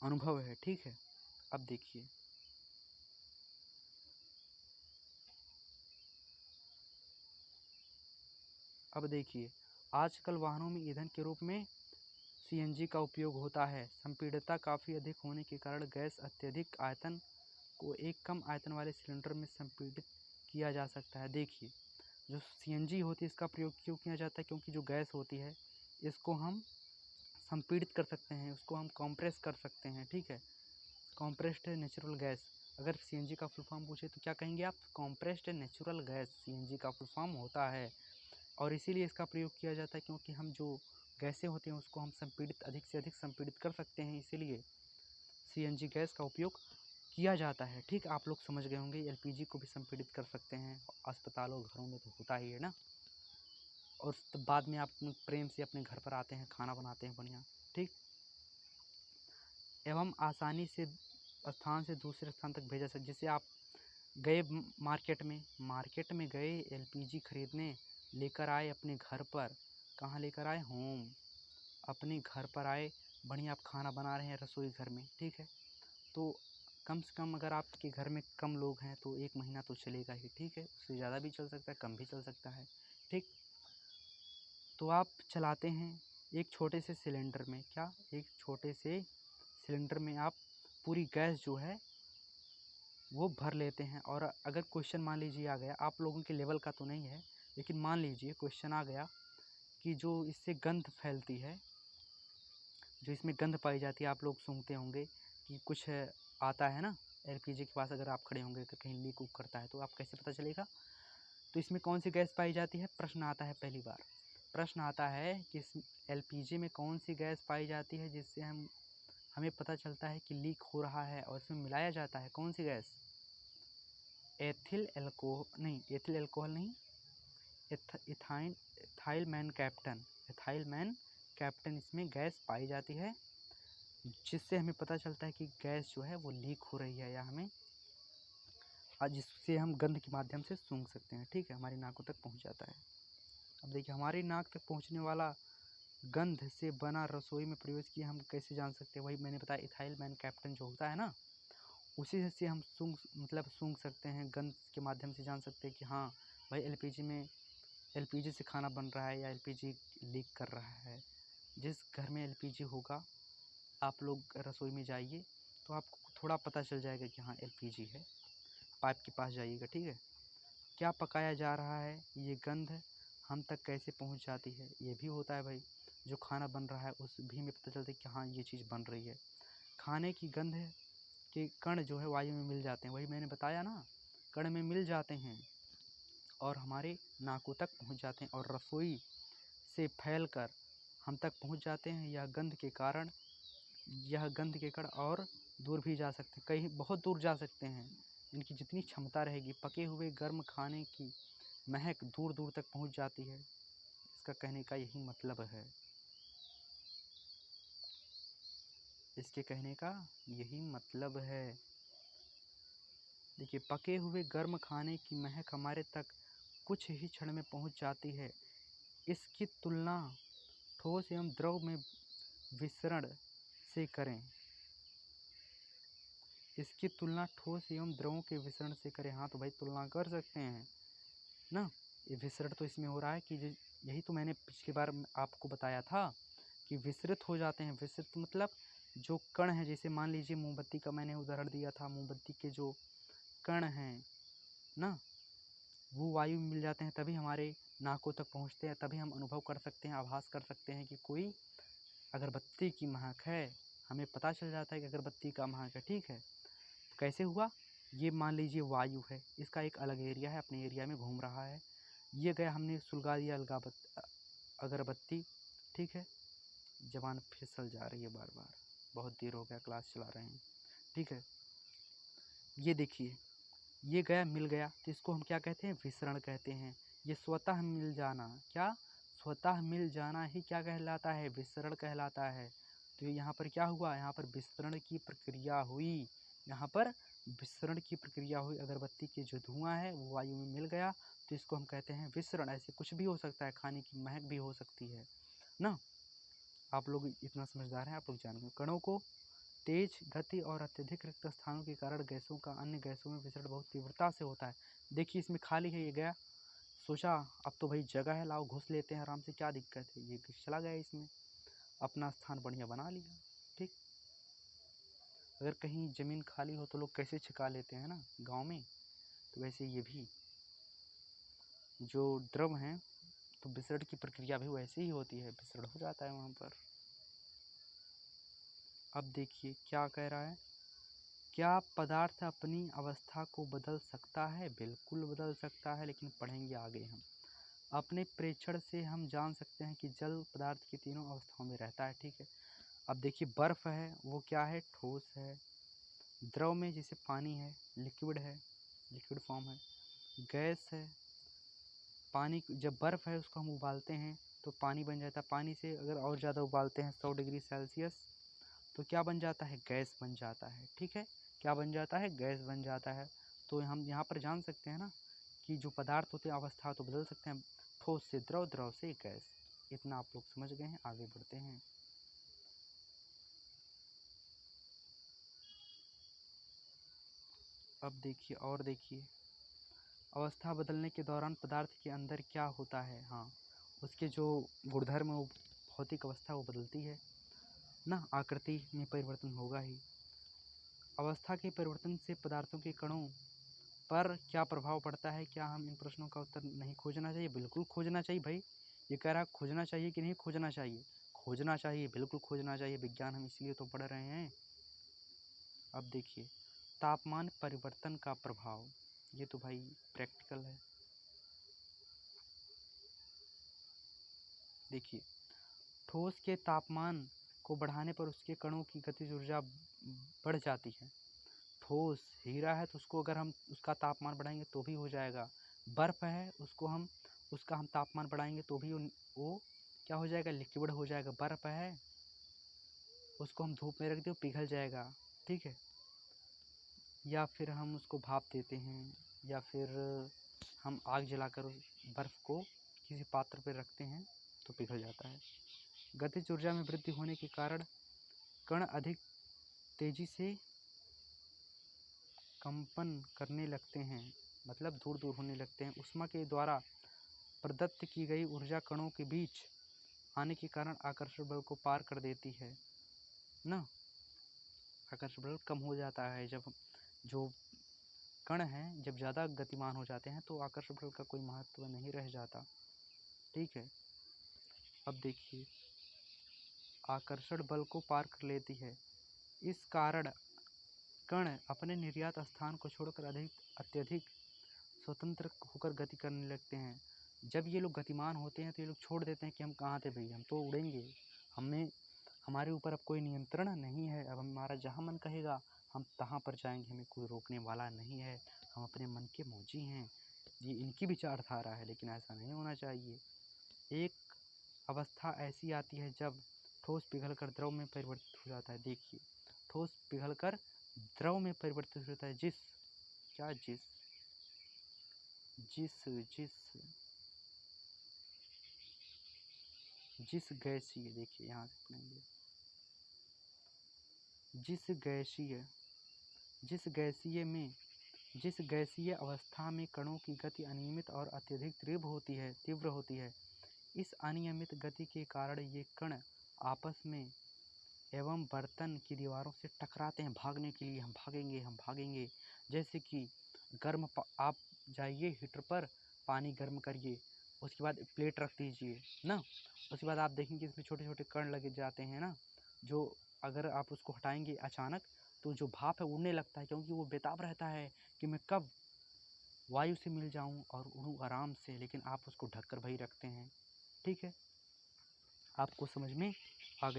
अनुभव है। ठीक है, अब देखिए आजकल वाहनों में ईंधन के रूप में सीएनजी का उपयोग होता है। संपीड़ितता काफ़ी अधिक होने के कारण गैस अत्यधिक आयतन को एक कम आयतन वाले सिलेंडर में संपीड़ित किया जा सकता है। देखिए जो सीएनजी होती है इसका प्रयोग क्यों किया जाता है? क्योंकि जो गैस होती है इसको हम संपीड़ित कर सकते हैं, उसको हम कंप्रेस कर सकते हैं। ठीक है, कॉम्प्रेस्ड नेचुरल गैस। अगर सीएनजी का फुल फॉर्म पूछे तो क्या कहेंगे आप? कॉम्प्रेस्ड नेचुरल गैस सीएनजी का फुल फॉर्म होता है। और इसीलिए इसका प्रयोग किया जाता है क्योंकि हम जो गैसें होती हैं उसको हम संपीड़ित, अधिक से अधिक संपीड़ित कर सकते हैं, इसीलिए सीएनजी गैस का उपयोग किया जाता है। ठीक, आप लोग समझ गए होंगे। एलपीजी को भी संपीड़ित कर सकते हैं, अस्पतालों घरों में तो होता ही है ना। और बाद में आप प्रेम से अपने घर पर आते हैं, खाना बनाते हैं बढ़िया। ठीक, एवं आसानी से स्थान से दूसरे स्थान तक भेजा सकते। जैसे आप गए मार्केट में गए, एलपीजी खरीदने, लेकर आए अपने घर पर। कहाँ लेकर आए? होम, अपने घर पर आए, बढ़िया आप खाना बना रहे हैं रसोई घर में। ठीक है, तो कम से कम अगर आपके घर में कम लोग हैं तो 1 महीना तो चलेगा ही। ठीक है, उससे ज़्यादा भी चल सकता है, कम भी चल सकता है। ठीक, तो आप चलाते हैं एक छोटे से सिलेंडर में। क्या? एक छोटे से सिलेंडर में आप पूरी गैस जो है वो भर लेते हैं। और अगर क्वेश्चन मान लीजिए आ गया, आप लोगों के लेवल का तो नहीं है लेकिन मान लीजिए क्वेश्चन आ गया कि जो इससे गंध फैलती है, जो इसमें गंध पाई जाती है, आप लोग सूंघते होंगे कि कुछ आता है ना एलपीजी के पास। अगर आप खड़े होंगे तो कहीं लीक उक करता है तो आप कैसे पता चलेगा? तो इसमें कौन सी गैस पाई जाती है? प्रश्न आता है, पहली बार प्रश्न आता है कि इस एलपीजी में कौन सी गैस पाई जाती है जिससे हमें पता चलता है कि लीक हो रहा है, और इसमें मिलाया जाता है कौन सी गैस? एथिल एल्कोहल नहीं, इथाइल मैन कैप्टन इसमें गैस पाई जाती है, जिससे हमें पता चलता है कि गैस जो है वो लीक हो रही है, या हमें जिससे हम गंध के माध्यम से सूंघ सकते हैं। ठीक है, हमारी नाकों तक पहुंच जाता है। अब देखिए हमारी नाक तक पहुंचने वाला गंध से बना रसोई में प्रवेश किया हम कैसे जान सकते हैं? वही मैंने बताया, इथाइल मैन कैप्टन जो होता है ना, उसी से हम सूंघ सकते हैं, गंध के माध्यम से जान सकते हैं कि हाँ भाई एलपीजी से खाना बन रहा है या एलपीजी लीक कर रहा है। जिस घर में एलपीजी होगा, आप लोग रसोई में जाइए तो आपको थोड़ा पता चल जाएगा कि हाँ एलपीजी है। पाइप के पास जाइएगा। ठीक है, क्या पकाया जा रहा है, ये गंध हम तक कैसे पहुंच जाती है? ये भी होता है भाई, जो खाना बन रहा है उस भी में पता चलता है कि हाँ ये चीज़ बन रही है। खाने की गंध के कण जो है वायु में मिल जाते हैं, वही मैंने बताया ना, कण में मिल जाते हैं और हमारे नाकों तक पहुंच जाते हैं, और रसोई से फैलकर हम तक पहुंच जाते हैं। यह गंध के कारण यह गंध के कण और दूर भी जा सकते हैं, कहीं बहुत दूर जा सकते हैं। इनकी जितनी क्षमता रहेगी, पके हुए गर्म खाने की महक दूर दूर तक पहुंच जाती है। इसका कहने का यही मतलब है। इसके कहने का यही मतलब है। देखिए, पके हुए गर्म खाने की महक हमारे तक कुछ ही क्षण में पहुंच जाती है। इसकी तुलना ठोस एवं द्रव में विसरण से करें। इसकी तुलना ठोस एवं द्रवों के विसरण से करें। हाँ तो भाई तुलना कर सकते हैं ना। ये विसरण तो इसमें हो रहा है कि यही तो मैंने पिछली बार आपको बताया था कि विसरित हो जाते हैं। विसरित मतलब जो कण है, जैसे मान लीजिए मोमबत्ती का मैंने उदाहरण दिया था। मोमबत्ती के जो कण हैं ना, वो वायु में मिल जाते हैं, तभी हमारे नाकों तक पहुंचते हैं। तभी हम अनुभव कर सकते हैं, आभास कर सकते हैं कि कोई अगरबत्ती की महक है। हमें पता चल जाता है कि अगरबत्ती का महक है। ठीक है, तो कैसे हुआ? ये मान लीजिए वायु है, इसका एक अलग एरिया है, अपने एरिया में घूम रहा है। ये गया, हमने सुलगा दिया अगरबत्ती। ठीक है, जबान फिसल जा रही है बार बार, बहुत देर हो गया क्लास चला रहे हैं। ठीक है, ये देखिए, ये गया, मिल गया, तो इसको हम क्या कहते हैं? विसरण कहते हैं। ये स्वतः मिल जाना, क्या स्वतः मिल जाना ही क्या कहलाता है? विसरण कहलाता है। तो यहाँ पर क्या हुआ? यहाँ पर विसरण की प्रक्रिया हुई। यहाँ पर विसरण की प्रक्रिया हुई। अगरबत्ती के जो धुआं है वो वायु में मिल गया, तो इसको हम कहते हैं विसरण। ऐसे कुछ भी हो सकता है, खाने की महक भी हो सकती है ना। आप लोग इतना समझदार हैं, आप लोग जान गए। कणों को तेज गति और अत्यधिक रिक्त स्थानों के कारण गैसों का अन्य गैसों में विसरण बहुत तीव्रता से होता है। देखिए, इसमें खाली है, ये गया, सोचा अब तो भाई जगह है, लाओ घुस लेते हैं आराम से, क्या दिक्कत है। ये चला गया, इसमें अपना स्थान बढ़िया बना लिया। ठीक, अगर कहीं ज़मीन खाली हो तो लोग कैसे छिका लेते हैं ना गांव में, तो वैसे ये भी जो द्रव हैं, तो विसरण की प्रक्रिया भी वैसे ही होती है, विसरण हो जाता है वहाँ पर। अब देखिए क्या कह रहा है, क्या पदार्थ अपनी अवस्था को बदल सकता है? बिल्कुल बदल सकता है, लेकिन पढ़ेंगे आगे हम। अपने प्रेक्षण से हम जान सकते हैं कि जल पदार्थ की तीनों अवस्थाओं में रहता है। ठीक है, अब देखिए, बर्फ़ है वो क्या है? ठोस है। द्रव में जैसे पानी है, लिक्विड है, लिक्विड फॉर्म है। गैस है, पानी जब बर्फ़ है उसको हम उबालते हैं तो पानी बन जाता है। पानी से अगर और ज़्यादा उबालते हैं 100 डिग्री सेल्सियस, तो क्या बन जाता है? गैस बन जाता है। ठीक है, क्या बन जाता है? गैस बन जाता है। तो हम यहाँ पर जान सकते हैं ना कि जो पदार्थ होते हैं अवस्था तो बदल सकते हैं, ठोस से द्रव, द्रव से गैस। इतना आप लोग समझ गए हैं, आगे बढ़ते हैं। अब देखिए, और देखिए, अवस्था बदलने के दौरान पदार्थ के अंदर क्या होता है? हाँ, उसके जो गुणधर्म है, वो भौतिक अवस्था वो बदलती है ना, आकृति में परिवर्तन होगा ही। अवस्था के परिवर्तन से पदार्थों के कणों पर क्या प्रभाव पड़ता है? क्या हम इन प्रश्नों का उत्तर नहीं खोजना चाहिए? बिल्कुल खोजना चाहिए भाई। ये कह रहा है खोजना चाहिए कि नहीं खोजना चाहिए? खोजना चाहिए, बिल्कुल खोजना चाहिए। विज्ञान हम इसलिए तो पढ़ रहे हैं। अब देखिए, तापमान परिवर्तन का प्रभाव, ये तो भाई प्रैक्टिकल है। देखिए, ठोस के तापमान को बढ़ाने पर उसके कणों की गतिज ऊर्जा बढ़ जाती है। ठोस हीरा है तो उसको अगर हम उसका तापमान बढ़ाएंगे तो भी हो जाएगा। बर्फ़ है, उसका हम तापमान बढ़ाएंगे तो भी वो क्या हो जाएगा? लिक्विड हो जाएगा। बर्फ़ है, उसको हम धूप में रख दें पिघल जाएगा। ठीक है, या फिर हम उसको भाप देते हैं, या फिर हम आग जलाकर उस बर्फ़ को किसी पात्र पर रखते हैं तो पिघल जाता है। गतिज ऊर्जा में वृद्धि होने के कारण कण अधिक तेजी से कंपन करने लगते हैं, मतलब दूर दूर होने लगते हैं। ऊष्मा के द्वारा प्रदत्त की गई ऊर्जा कणों के बीच आने के कारण आकर्षण बल को पार कर देती है ना। आकर्षण बल कम हो जाता है जब जो कण हैं जब ज़्यादा गतिमान हो जाते हैं, तो आकर्षण बल का कोई महत्व नहीं रह जाता। ठीक है, अब देखिए, आकर्षण बल को पार कर लेती है, इस कारण कण अपने निर्यात स्थान को छोड़कर अत्यधिक स्वतंत्र होकर गति करने लगते हैं। जब ये लोग गतिमान होते हैं तो ये लोग छोड़ देते हैं कि हम कहाँ थे भाई, हम तो उड़ेंगे, हमारे ऊपर अब कोई नियंत्रण नहीं है। अब हमारा जहाँ मन कहेगा हम तहाँ पर जाएंगे, हमें कोई रोकने वाला नहीं है। हम अपने मन के मौजी हैं। ये इनकी विचारधारा है, लेकिन ऐसा नहीं होना चाहिए। एक अवस्था ऐसी आती है जब ठोस पिघलकर द्रव में परिवर्तित हो जाता है। देखिए, ठोस पिघलकर द्रव में परिवर्तित होता है। जिस क्या जिस जिस जिस जिस गैसीय, देखिए यहाँ से पढ़ेंगे, जिस गैसीय अवस्था में कणों की गति अनियमित और अत्यधिक तीव्र होती है, इस अनियमित गति के कारण ये कण आपस में एवं बर्तन की दीवारों से टकराते हैं। भागने के लिए हम भागेंगे। जैसे कि आप जाइए हीटर पर, पानी गर्म करिए, उसके बाद प्लेट रख दीजिए ना, उसके बाद आप देखेंगे इसमें छोटे छोटे कण लगे जाते हैं ना, जो अगर आप उसको हटाएंगे अचानक तो जो भाप है उड़ने लगता है, क्योंकि वो बेताब रहता है कि मैं कब वायु से मिल जाऊं और उड़ूं आराम से, लेकिन आप उसको ढककर भई रखते हैं। ठीक है, आपको समझ में आ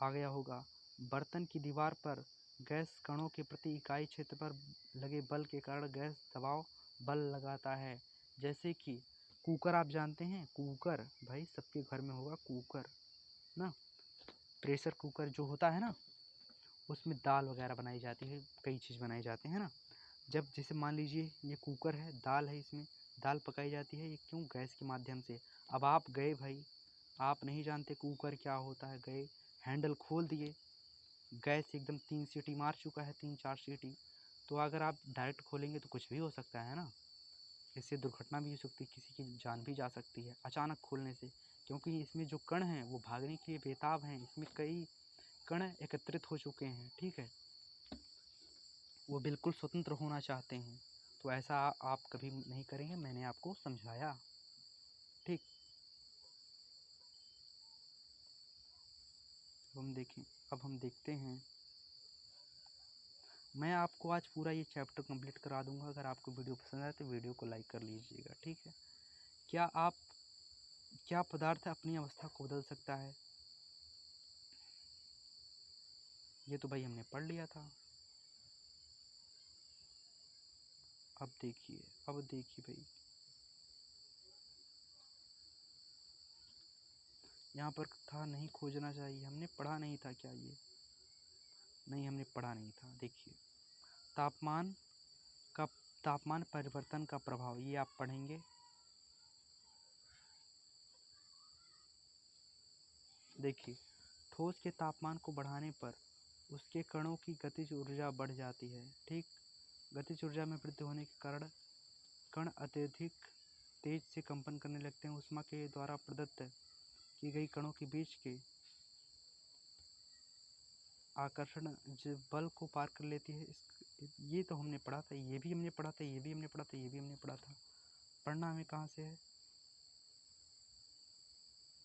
गया होगा। बर्तन की दीवार पर गैस कणों के प्रति इकाई क्षेत्र पर लगे बल के कारण गैस दबाव बल लगाता है। जैसे कि कुकर, आप जानते हैं कुकर, भाई सबके घर में होगा कुकर ना, प्रेशर कुकर जो होता है ना, उसमें दाल वगैरह बनाई जाती है, कई चीज़ बनाए जाते हैं ना। जब जैसे मान लीजिए ये कुकर है, दाल है, इसमें दाल पकाई जाती है, ये क्यों? गैस के माध्यम से। अब आप गए भाई, आप नहीं जानते कुकर क्या होता है, गए हैंडल खोल दिए, गैस एकदम 3 सीटी मार चुका है, 3-4 सीटी, तो अगर आप डायरेक्ट खोलेंगे तो कुछ भी हो सकता है ना, इससे दुर्घटना भी हो सकती है, किसी की जान भी जा सकती है अचानक खोलने से, क्योंकि इसमें जो कण हैं वो भागने के लिए बेताब हैं, इसमें कई कण एकत्रित हो चुके हैं। ठीक है, वो बिल्कुल स्वतंत्र होना चाहते हैं, तो ऐसा आप कभी नहीं करेंगे, मैंने आपको समझाया। ठीक, अब हम देखते हैं। मैं आपको आज पूरा ये चैप्टर कंप्लीट करा दूंगा। अगर आपको वीडियो पसंद आए तो वीडियो को लाइक कर लीजिएगा। ठीक है, क्या पदार्थ अपनी अवस्था को बदल सकता है? ये तो भाई हमने पढ़ लिया था। अब देखिए भाई, यहाँ पर था नहीं खोजना चाहिए, हमने पढ़ा नहीं था क्या ये? नहीं, हमने पढ़ा नहीं था। देखिए, तापमान तापमान परिवर्तन का प्रभाव, ये आप पढ़ेंगे। देखिए, ठोस के तापमान को बढ़ाने पर उसके कणों की गतिज ऊर्जा बढ़ जाती है। ठीक, गतिज ऊर्जा में वृद्धि होने के कारण कण अत्यधिक तेज से कंपन करने लगते हैं। ऊष्मा के द्वारा प्रदत्त की गई कणों के बीच के आकर्षण बल को पार कर लेती है। ये तो हमने पढ़ा था, ये भी हमने पढ़ा था, ये भी हमने पढ़ा था, ये भी हमने पढ़ा था। पढ़ना हमें कहाँ से है?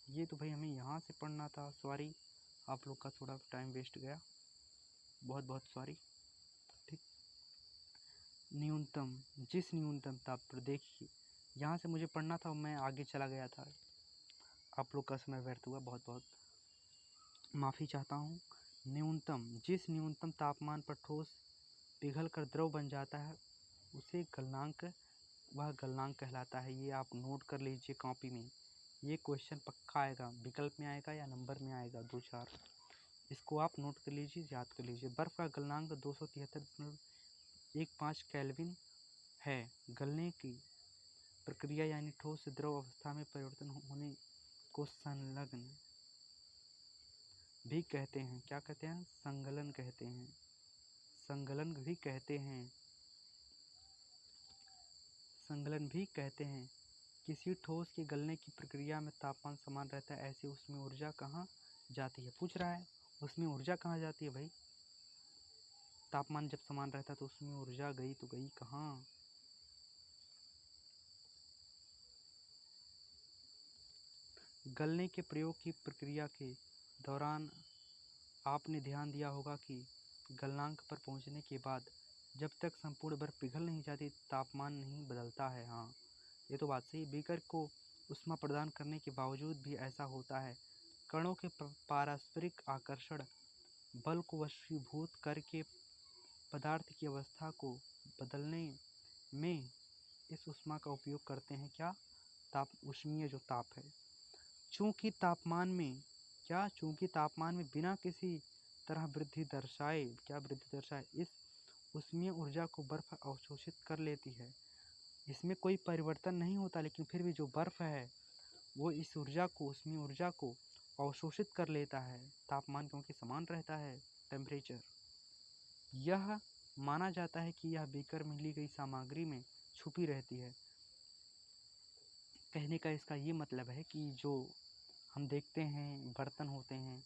ये तो भाई हमें यहाँ से पढ़ना था। सॉरी, आप लोग का थोड़ा टाइम वेस्ट गया, बहुत बहुत सॉरी। ठीक, जिस न्यूनतम ताप पर, देखिए यहाँ से मुझे पढ़ना था, मैं आगे चला गया था, आप लोग का समय व्यर्थ हुआ, बहुत बहुत माफ़ी चाहता हूँ। जिस न्यूनतम तापमान पर ठोस पिघल कर द्रव बन जाता है उसे गलनांक कहलाता है। ये आप नोट कर लीजिए कॉपी में, ये क्वेश्चन पक्का आएगा, विकल्प में आएगा या नंबर में आएगा, 2-4, इसको आप नोट कर लीजिए, याद कर लीजिए। बर्फ़ का गलनांक 273.15 केल्विन है। गलने की प्रक्रिया यानी ठोस से द्रव अवस्था में परिवर्तन होने को संलग्न भी कहते हैं। क्या कहते हैं? संगलन कहते हैं। संगलन भी कहते हैं। किसी ठोस के गलने की प्रक्रिया में तापमान समान रहता है, ऐसे उसमें ऊर्जा कहाँ जाती है? पूछ रहा है, उसमें ऊर्जा कहाँ जाती है भाई? तापमान जब समान रहता है तो उसमें ऊर्जा गई तो गई कहाँ? गलने के प्रयोग की प्रक्रिया के दौरान आपने ध्यान दिया होगा कि गलनांक पर पहुंचने के बाद जब तक संपूर्ण बर्फ पिघल नहीं जाती तापमान नहीं बदलता है। हाँ, ये तो बात सही। बीकर को ऊष्मा प्रदान करने के बावजूद भी ऐसा होता है। कणों के पारस्परिक आकर्षण बल को वशीभूत करके पदार्थ की अवस्था को बदलने में इस ऊष्मा का उपयोग करते हैं। क्या? ऊष्मीय जो ताप है। चूंकि तापमान में बिना किसी तरह वृद्धि दर्शाए इस ऊष्मीय ऊर्जा को बर्फ अवशोषित कर लेती है। इसमें कोई परिवर्तन नहीं होता, लेकिन फिर भी जो बर्फ है वो इस ऊष्मीय ऊर्जा को अवशोषित कर लेता है। तापमान क्योंकि समान रहता है, टेम्परेचर। यह माना जाता है कि यह बीकर में ली गई सामग्री में छुपी रहती है। कहने का इसका ये मतलब है कि जो हम देखते हैं बर्तन होते हैं,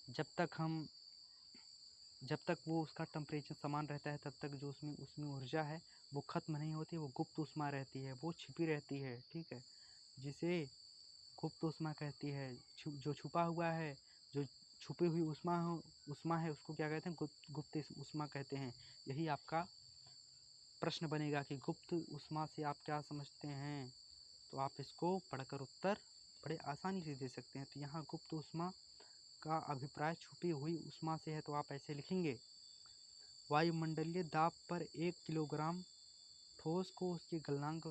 जब तक वो उसका टेम्परेचर समान रहता है तब तक जो उसमें ऊर्जा है वो खत्म नहीं होती, वो गुप्त ऊष्मा रहती है, वो छिपी रहती है। ठीक है, जिसे गुप्त ऊष्मा कहती है। जो छुपा हुआ है, जो छुपी हुई ऊष्मा है उसको क्या कहते हैं? गुप्त ऊष्मा कहते हैं। यही आपका प्रश्न बनेगा कि गुप्त ऊष्मा से आप क्या समझते हैं, तो आप इसको पढ़कर उत्तर बड़े आसानी से दे सकते हैं। तो यहाँ गुप्त ऊष्मा का अभिप्राय छुपी हुई ऊष्मा से है, तो आप ऐसे लिखेंगे, वायुमंडलीय दाब पर 1 किलोग्राम ठोस को उसके गलनांक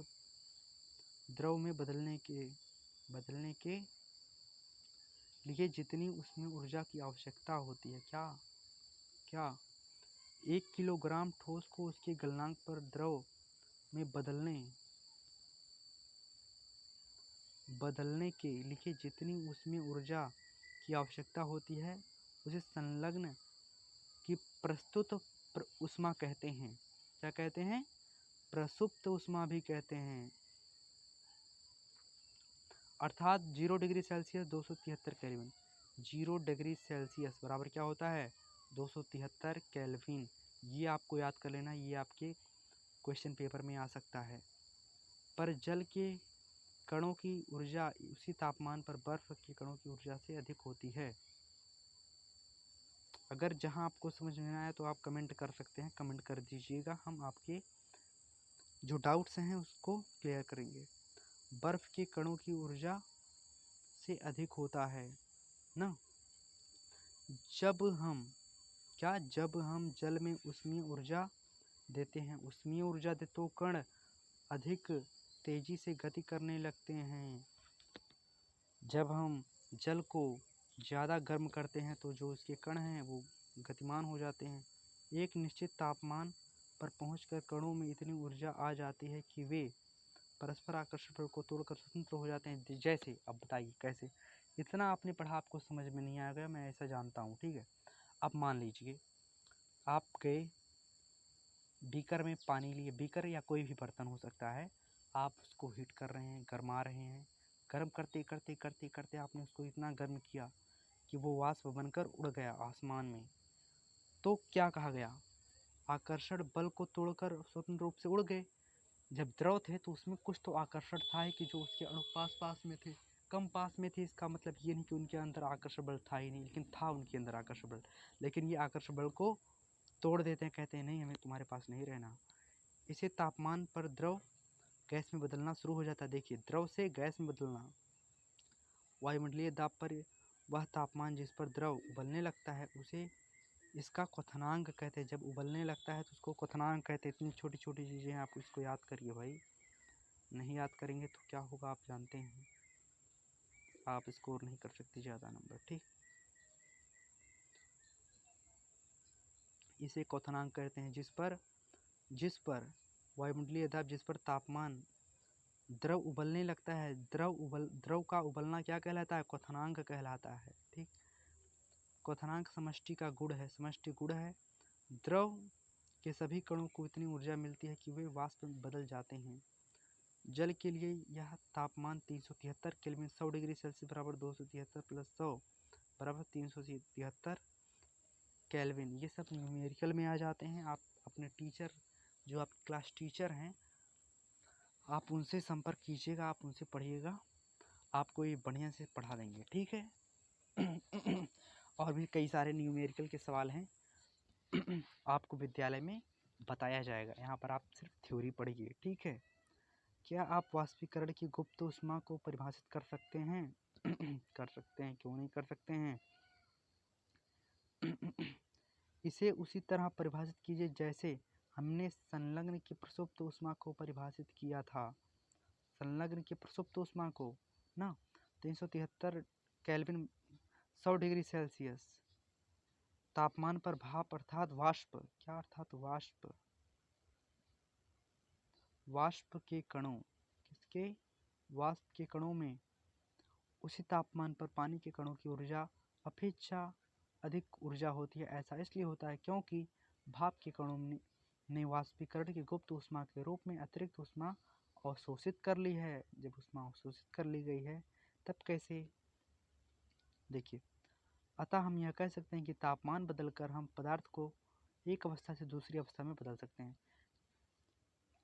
द्रव में बदलने के लिए जितनी उसमें ऊर्जा की आवश्यकता होती है। क्या 1 किलोग्राम ठोस को उसके गलनांक पर द्रव में बदलने के लिए जितनी उसमें ऊर्जा की आवश्यकता होती है उसे संलग्न की प्रस्तुत ऊष्मा कहते हैं। क्या कहते हैं? प्रसुप्त ऊष्मा भी कहते हैं। अर्थात 0 degree Celsius 273 kelvin. 0 degree Celsius बराबर क्या होता है? 273 केल्विन। ये आपको याद कर लेना, ये आपके क्वेश्चन पेपर में आ सकता है। पर जल के कणों की ऊर्जा उसी तापमान पर बर्फ के कणों की ऊर्जा से अधिक होती है। अगर जहां आपको समझ में आया तो आप कमेंट कर सकते हैं, कमेंट कर दीजिएगा, हम आपके जो डाउट्स हैं उसको क्लियर करेंगे। बर्फ के कणों की ऊर्जा से अधिक होता है ना। जब हम जल में ऊष्मीय ऊर्जा देते हैं, तो कण अधिक तेजी से गति करने लगते हैं। जब हम जल को ज़्यादा गर्म करते हैं तो जो उसके कण हैं वो गतिमान हो जाते हैं। एक निश्चित तापमान पर पहुंचकर कणों में इतनी ऊर्जा आ जाती है कि वे परस्पर आकर्षण बल को तोड़कर स्वतंत्र हो जाते हैं। जैसे, अब बताइए कैसे? इतना आपने पढ़ा, आपको समझ में नहीं आएगा, मैं ऐसा जानता हूँ। ठीक है, अब मान लीजिए आप गए बीकर में पानी लिए, बीकर या कोई भी बर्तन हो सकता है, आप उसको हीट कर रहे हैं, गरमा रहे हैं। गर्म करते करते करते करते आपने उसको इतना गर्म किया कि वो वाष्प बनकर उड़ गया आसमान में। तो क्या कहा गया? आकर्षण बल को तोड़कर स्वतंत्र रूप से उड़ गए। जब द्रव थे तो उसमें कुछ तो आकर्षण था ही कि जो उसके अणु पास में थे, कम पास में थे। इसका मतलब ये नहीं कि उनके अंदर आकर्षण बल था ही नहीं, लेकिन था उनके अंदर आकर्षण बल। लेकिन ये आकर्षण बल को तोड़ देते हैं, कहते हैं नहीं, हमें तुम्हारे पास नहीं रहना। इसे तापमान पर द्रव गैस में बदलना शुरू हो जाता है। देखिए, द्रव से गैस में बदलना। वायुमंडलीय दाब पर वह तापमान जिस पर द्रव उबलने लगता है उसे इसका क्वथनांक कहते हैं। जब उबलने लगता है तो उसको क्वथनांक कहते हैं। इतनी छोटी छोटी चीज़ें हैं, आप इसको याद करिए भाई। नहीं याद करेंगे तो क्या होगा आप जानते हैं, आप स्कोर नहीं कर सकते ज़्यादा नंबर। ठीक, इसे क्वथनांक कहते हैं। जिस पर वायुमंडलीय दाब, जिस पर तापमान द्रव उबलने लगता है, द्रव का उबलना क्या कहलाता है? क्वथनांक कहलाता है। ठीक, क्वथनांक समष्टि का गुण है, समष्टि गुण है। द्रव के सभी कणों को इतनी ऊर्जा मिलती है कि वे वाष्प में बदल जाते हैं। जल के लिए यह तापमान 373 केल्विन, 100 डिग्री सेल्सियस बराबर 273 प्लस 100 बराबर 373 केल्विन। ये सब न्यूमेरिकल में आ जाते हैं। आप अपने टीचर, जो आप क्लास टीचर हैं, आप उनसे संपर्क कीजिएगा, आप उनसे पढ़िएगा, आपको ये बढ़िया से पढ़ा देंगे। ठीक है। और भी कई सारे न्यूमेरिकल के सवाल हैं आपको विद्यालय में बताया जाएगा। यहाँ पर आप सिर्फ थ्योरी पढ़िए। ठीक है, क्या आप वाष्पीकरण की गुप्त ऊष्मा को परिभाषित कर सकते हैं? कर सकते हैं, क्यों नहीं कर सकते हैं। इसे उसी तरह परिभाषित कीजिए जैसे हमने संलग्न की प्रसुप्त ऊष्मा को परिभाषित किया था। संलग्न की प्रसुप्त ऊष्मा को ना 373 केल्विन 100 डिग्री सेल्सियस तापमान पर भाप अर्थात वाष्प, क्या अर्थात वाष्प, वाष्प के कणों, किसके, वाष्प के कणों में उसी तापमान पर पानी के कणों की ऊर्जा अपेक्षा अधिक ऊर्जा होती है। ऐसा इसलिए होता है क्योंकि भाप के कणों ने वाष्पीकरण की गुप्त ऊष्मा के रूप में अतिरिक्त ऊष्मा अवशोषित कर ली है। जब ऊष्मा अवशोषित कर ली गई है तब कैसे, देखिए, अतः हम यह कह सकते हैं कि तापमान बदलकर हम पदार्थ को एक अवस्था से दूसरी अवस्था में बदल सकते हैं।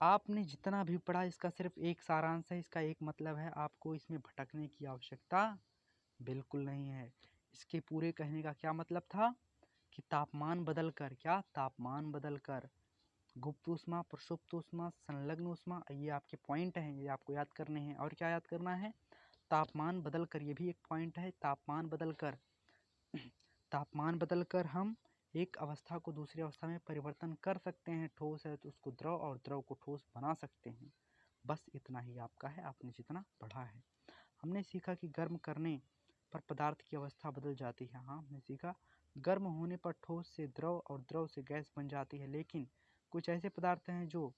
आपने जितना भी पढ़ा इसका सिर्फ एक सारांश है, इसका एक मतलब है, आपको इसमें भटकने की आवश्यकता बिल्कुल नहीं है। इसके पूरे कहने का क्या मतलब था कि तापमान बदलकर, क्या, तापमान बदलकर गुप्त ऊष्मा, प्रसुप्त ऊष्मा, संलग्न ऊष्मा, ये आपके पॉइंट हैं, ये आपको याद करने हैं। और क्या याद करना है, तापमान बदलकर, ये भी एक पॉइंट है, तापमान बदलकर तापमान बदलकर हम एक अवस्था को दूसरी अवस्था में परिवर्तन कर सकते हैं। ठोस है तो उसको द्रव और द्रव को ठोस बना सकते हैं। बस इतना ही आपका है, आपने जितना पढ़ा है। हमने सीखा कि गर्म करने पर पदार्थ की अवस्था बदल जाती है। हाँ, हमने सीखा गर्म होने पर ठोस से द्रव और द्रव से गैस बन जाती है, लेकिन कुछ ऐसे पदार्थ हैं जो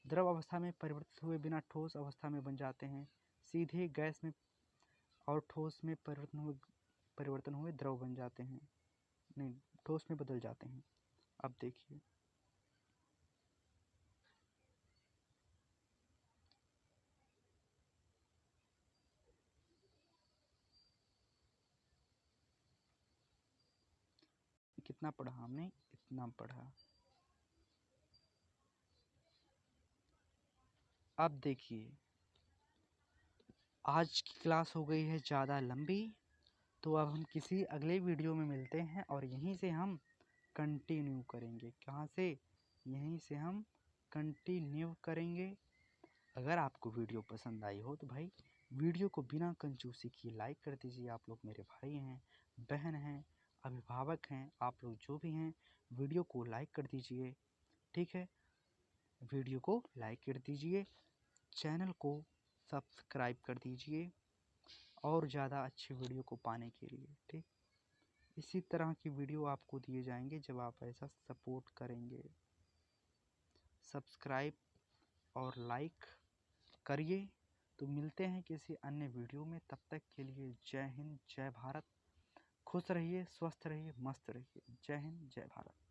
द्रव अवस्था में परिवर्तित हुए बिना ठोस अवस्था में बन जाते हैं, सीधे गैस में और ठोस में परिवर्तन हुए द्रव बन जाते हैं, नहीं, ठोस में बदल जाते हैं। अब देखिए, कितना पढ़ा हमने, इतना पढ़ा। अब देखिए, आज की क्लास हो गई है ज़्यादा लंबी, तो अब हम किसी अगले वीडियो में मिलते हैं और यहीं से हम कंटिन्यू करेंगे। कहाँ से, यहीं से हम कंटिन्यू करेंगे। अगर आपको वीडियो पसंद आई हो तो भाई वीडियो को बिना कंजूसी किए लाइक कर दीजिए। आप लोग मेरे भाई हैं, बहन हैं, अभिभावक हैं, आप लोग जो भी हैं, वीडियो को लाइक कर दीजिए। ठीक है, वीडियो को लाइक कर दीजिए, चैनल को सब्सक्राइब कर दीजिए और ज़्यादा अच्छे वीडियो को पाने के लिए। ठीक, इसी तरह की वीडियो आपको दिए जाएंगे जब आप ऐसा सपोर्ट करेंगे। सब्सक्राइब और लाइक करिए। तो मिलते हैं किसी अन्य वीडियो में, तब तक के लिए जय हिंद, जय भारत। खुश रहिए, स्वस्थ रहिए, मस्त रहिए। जय हिंद, जय भारत।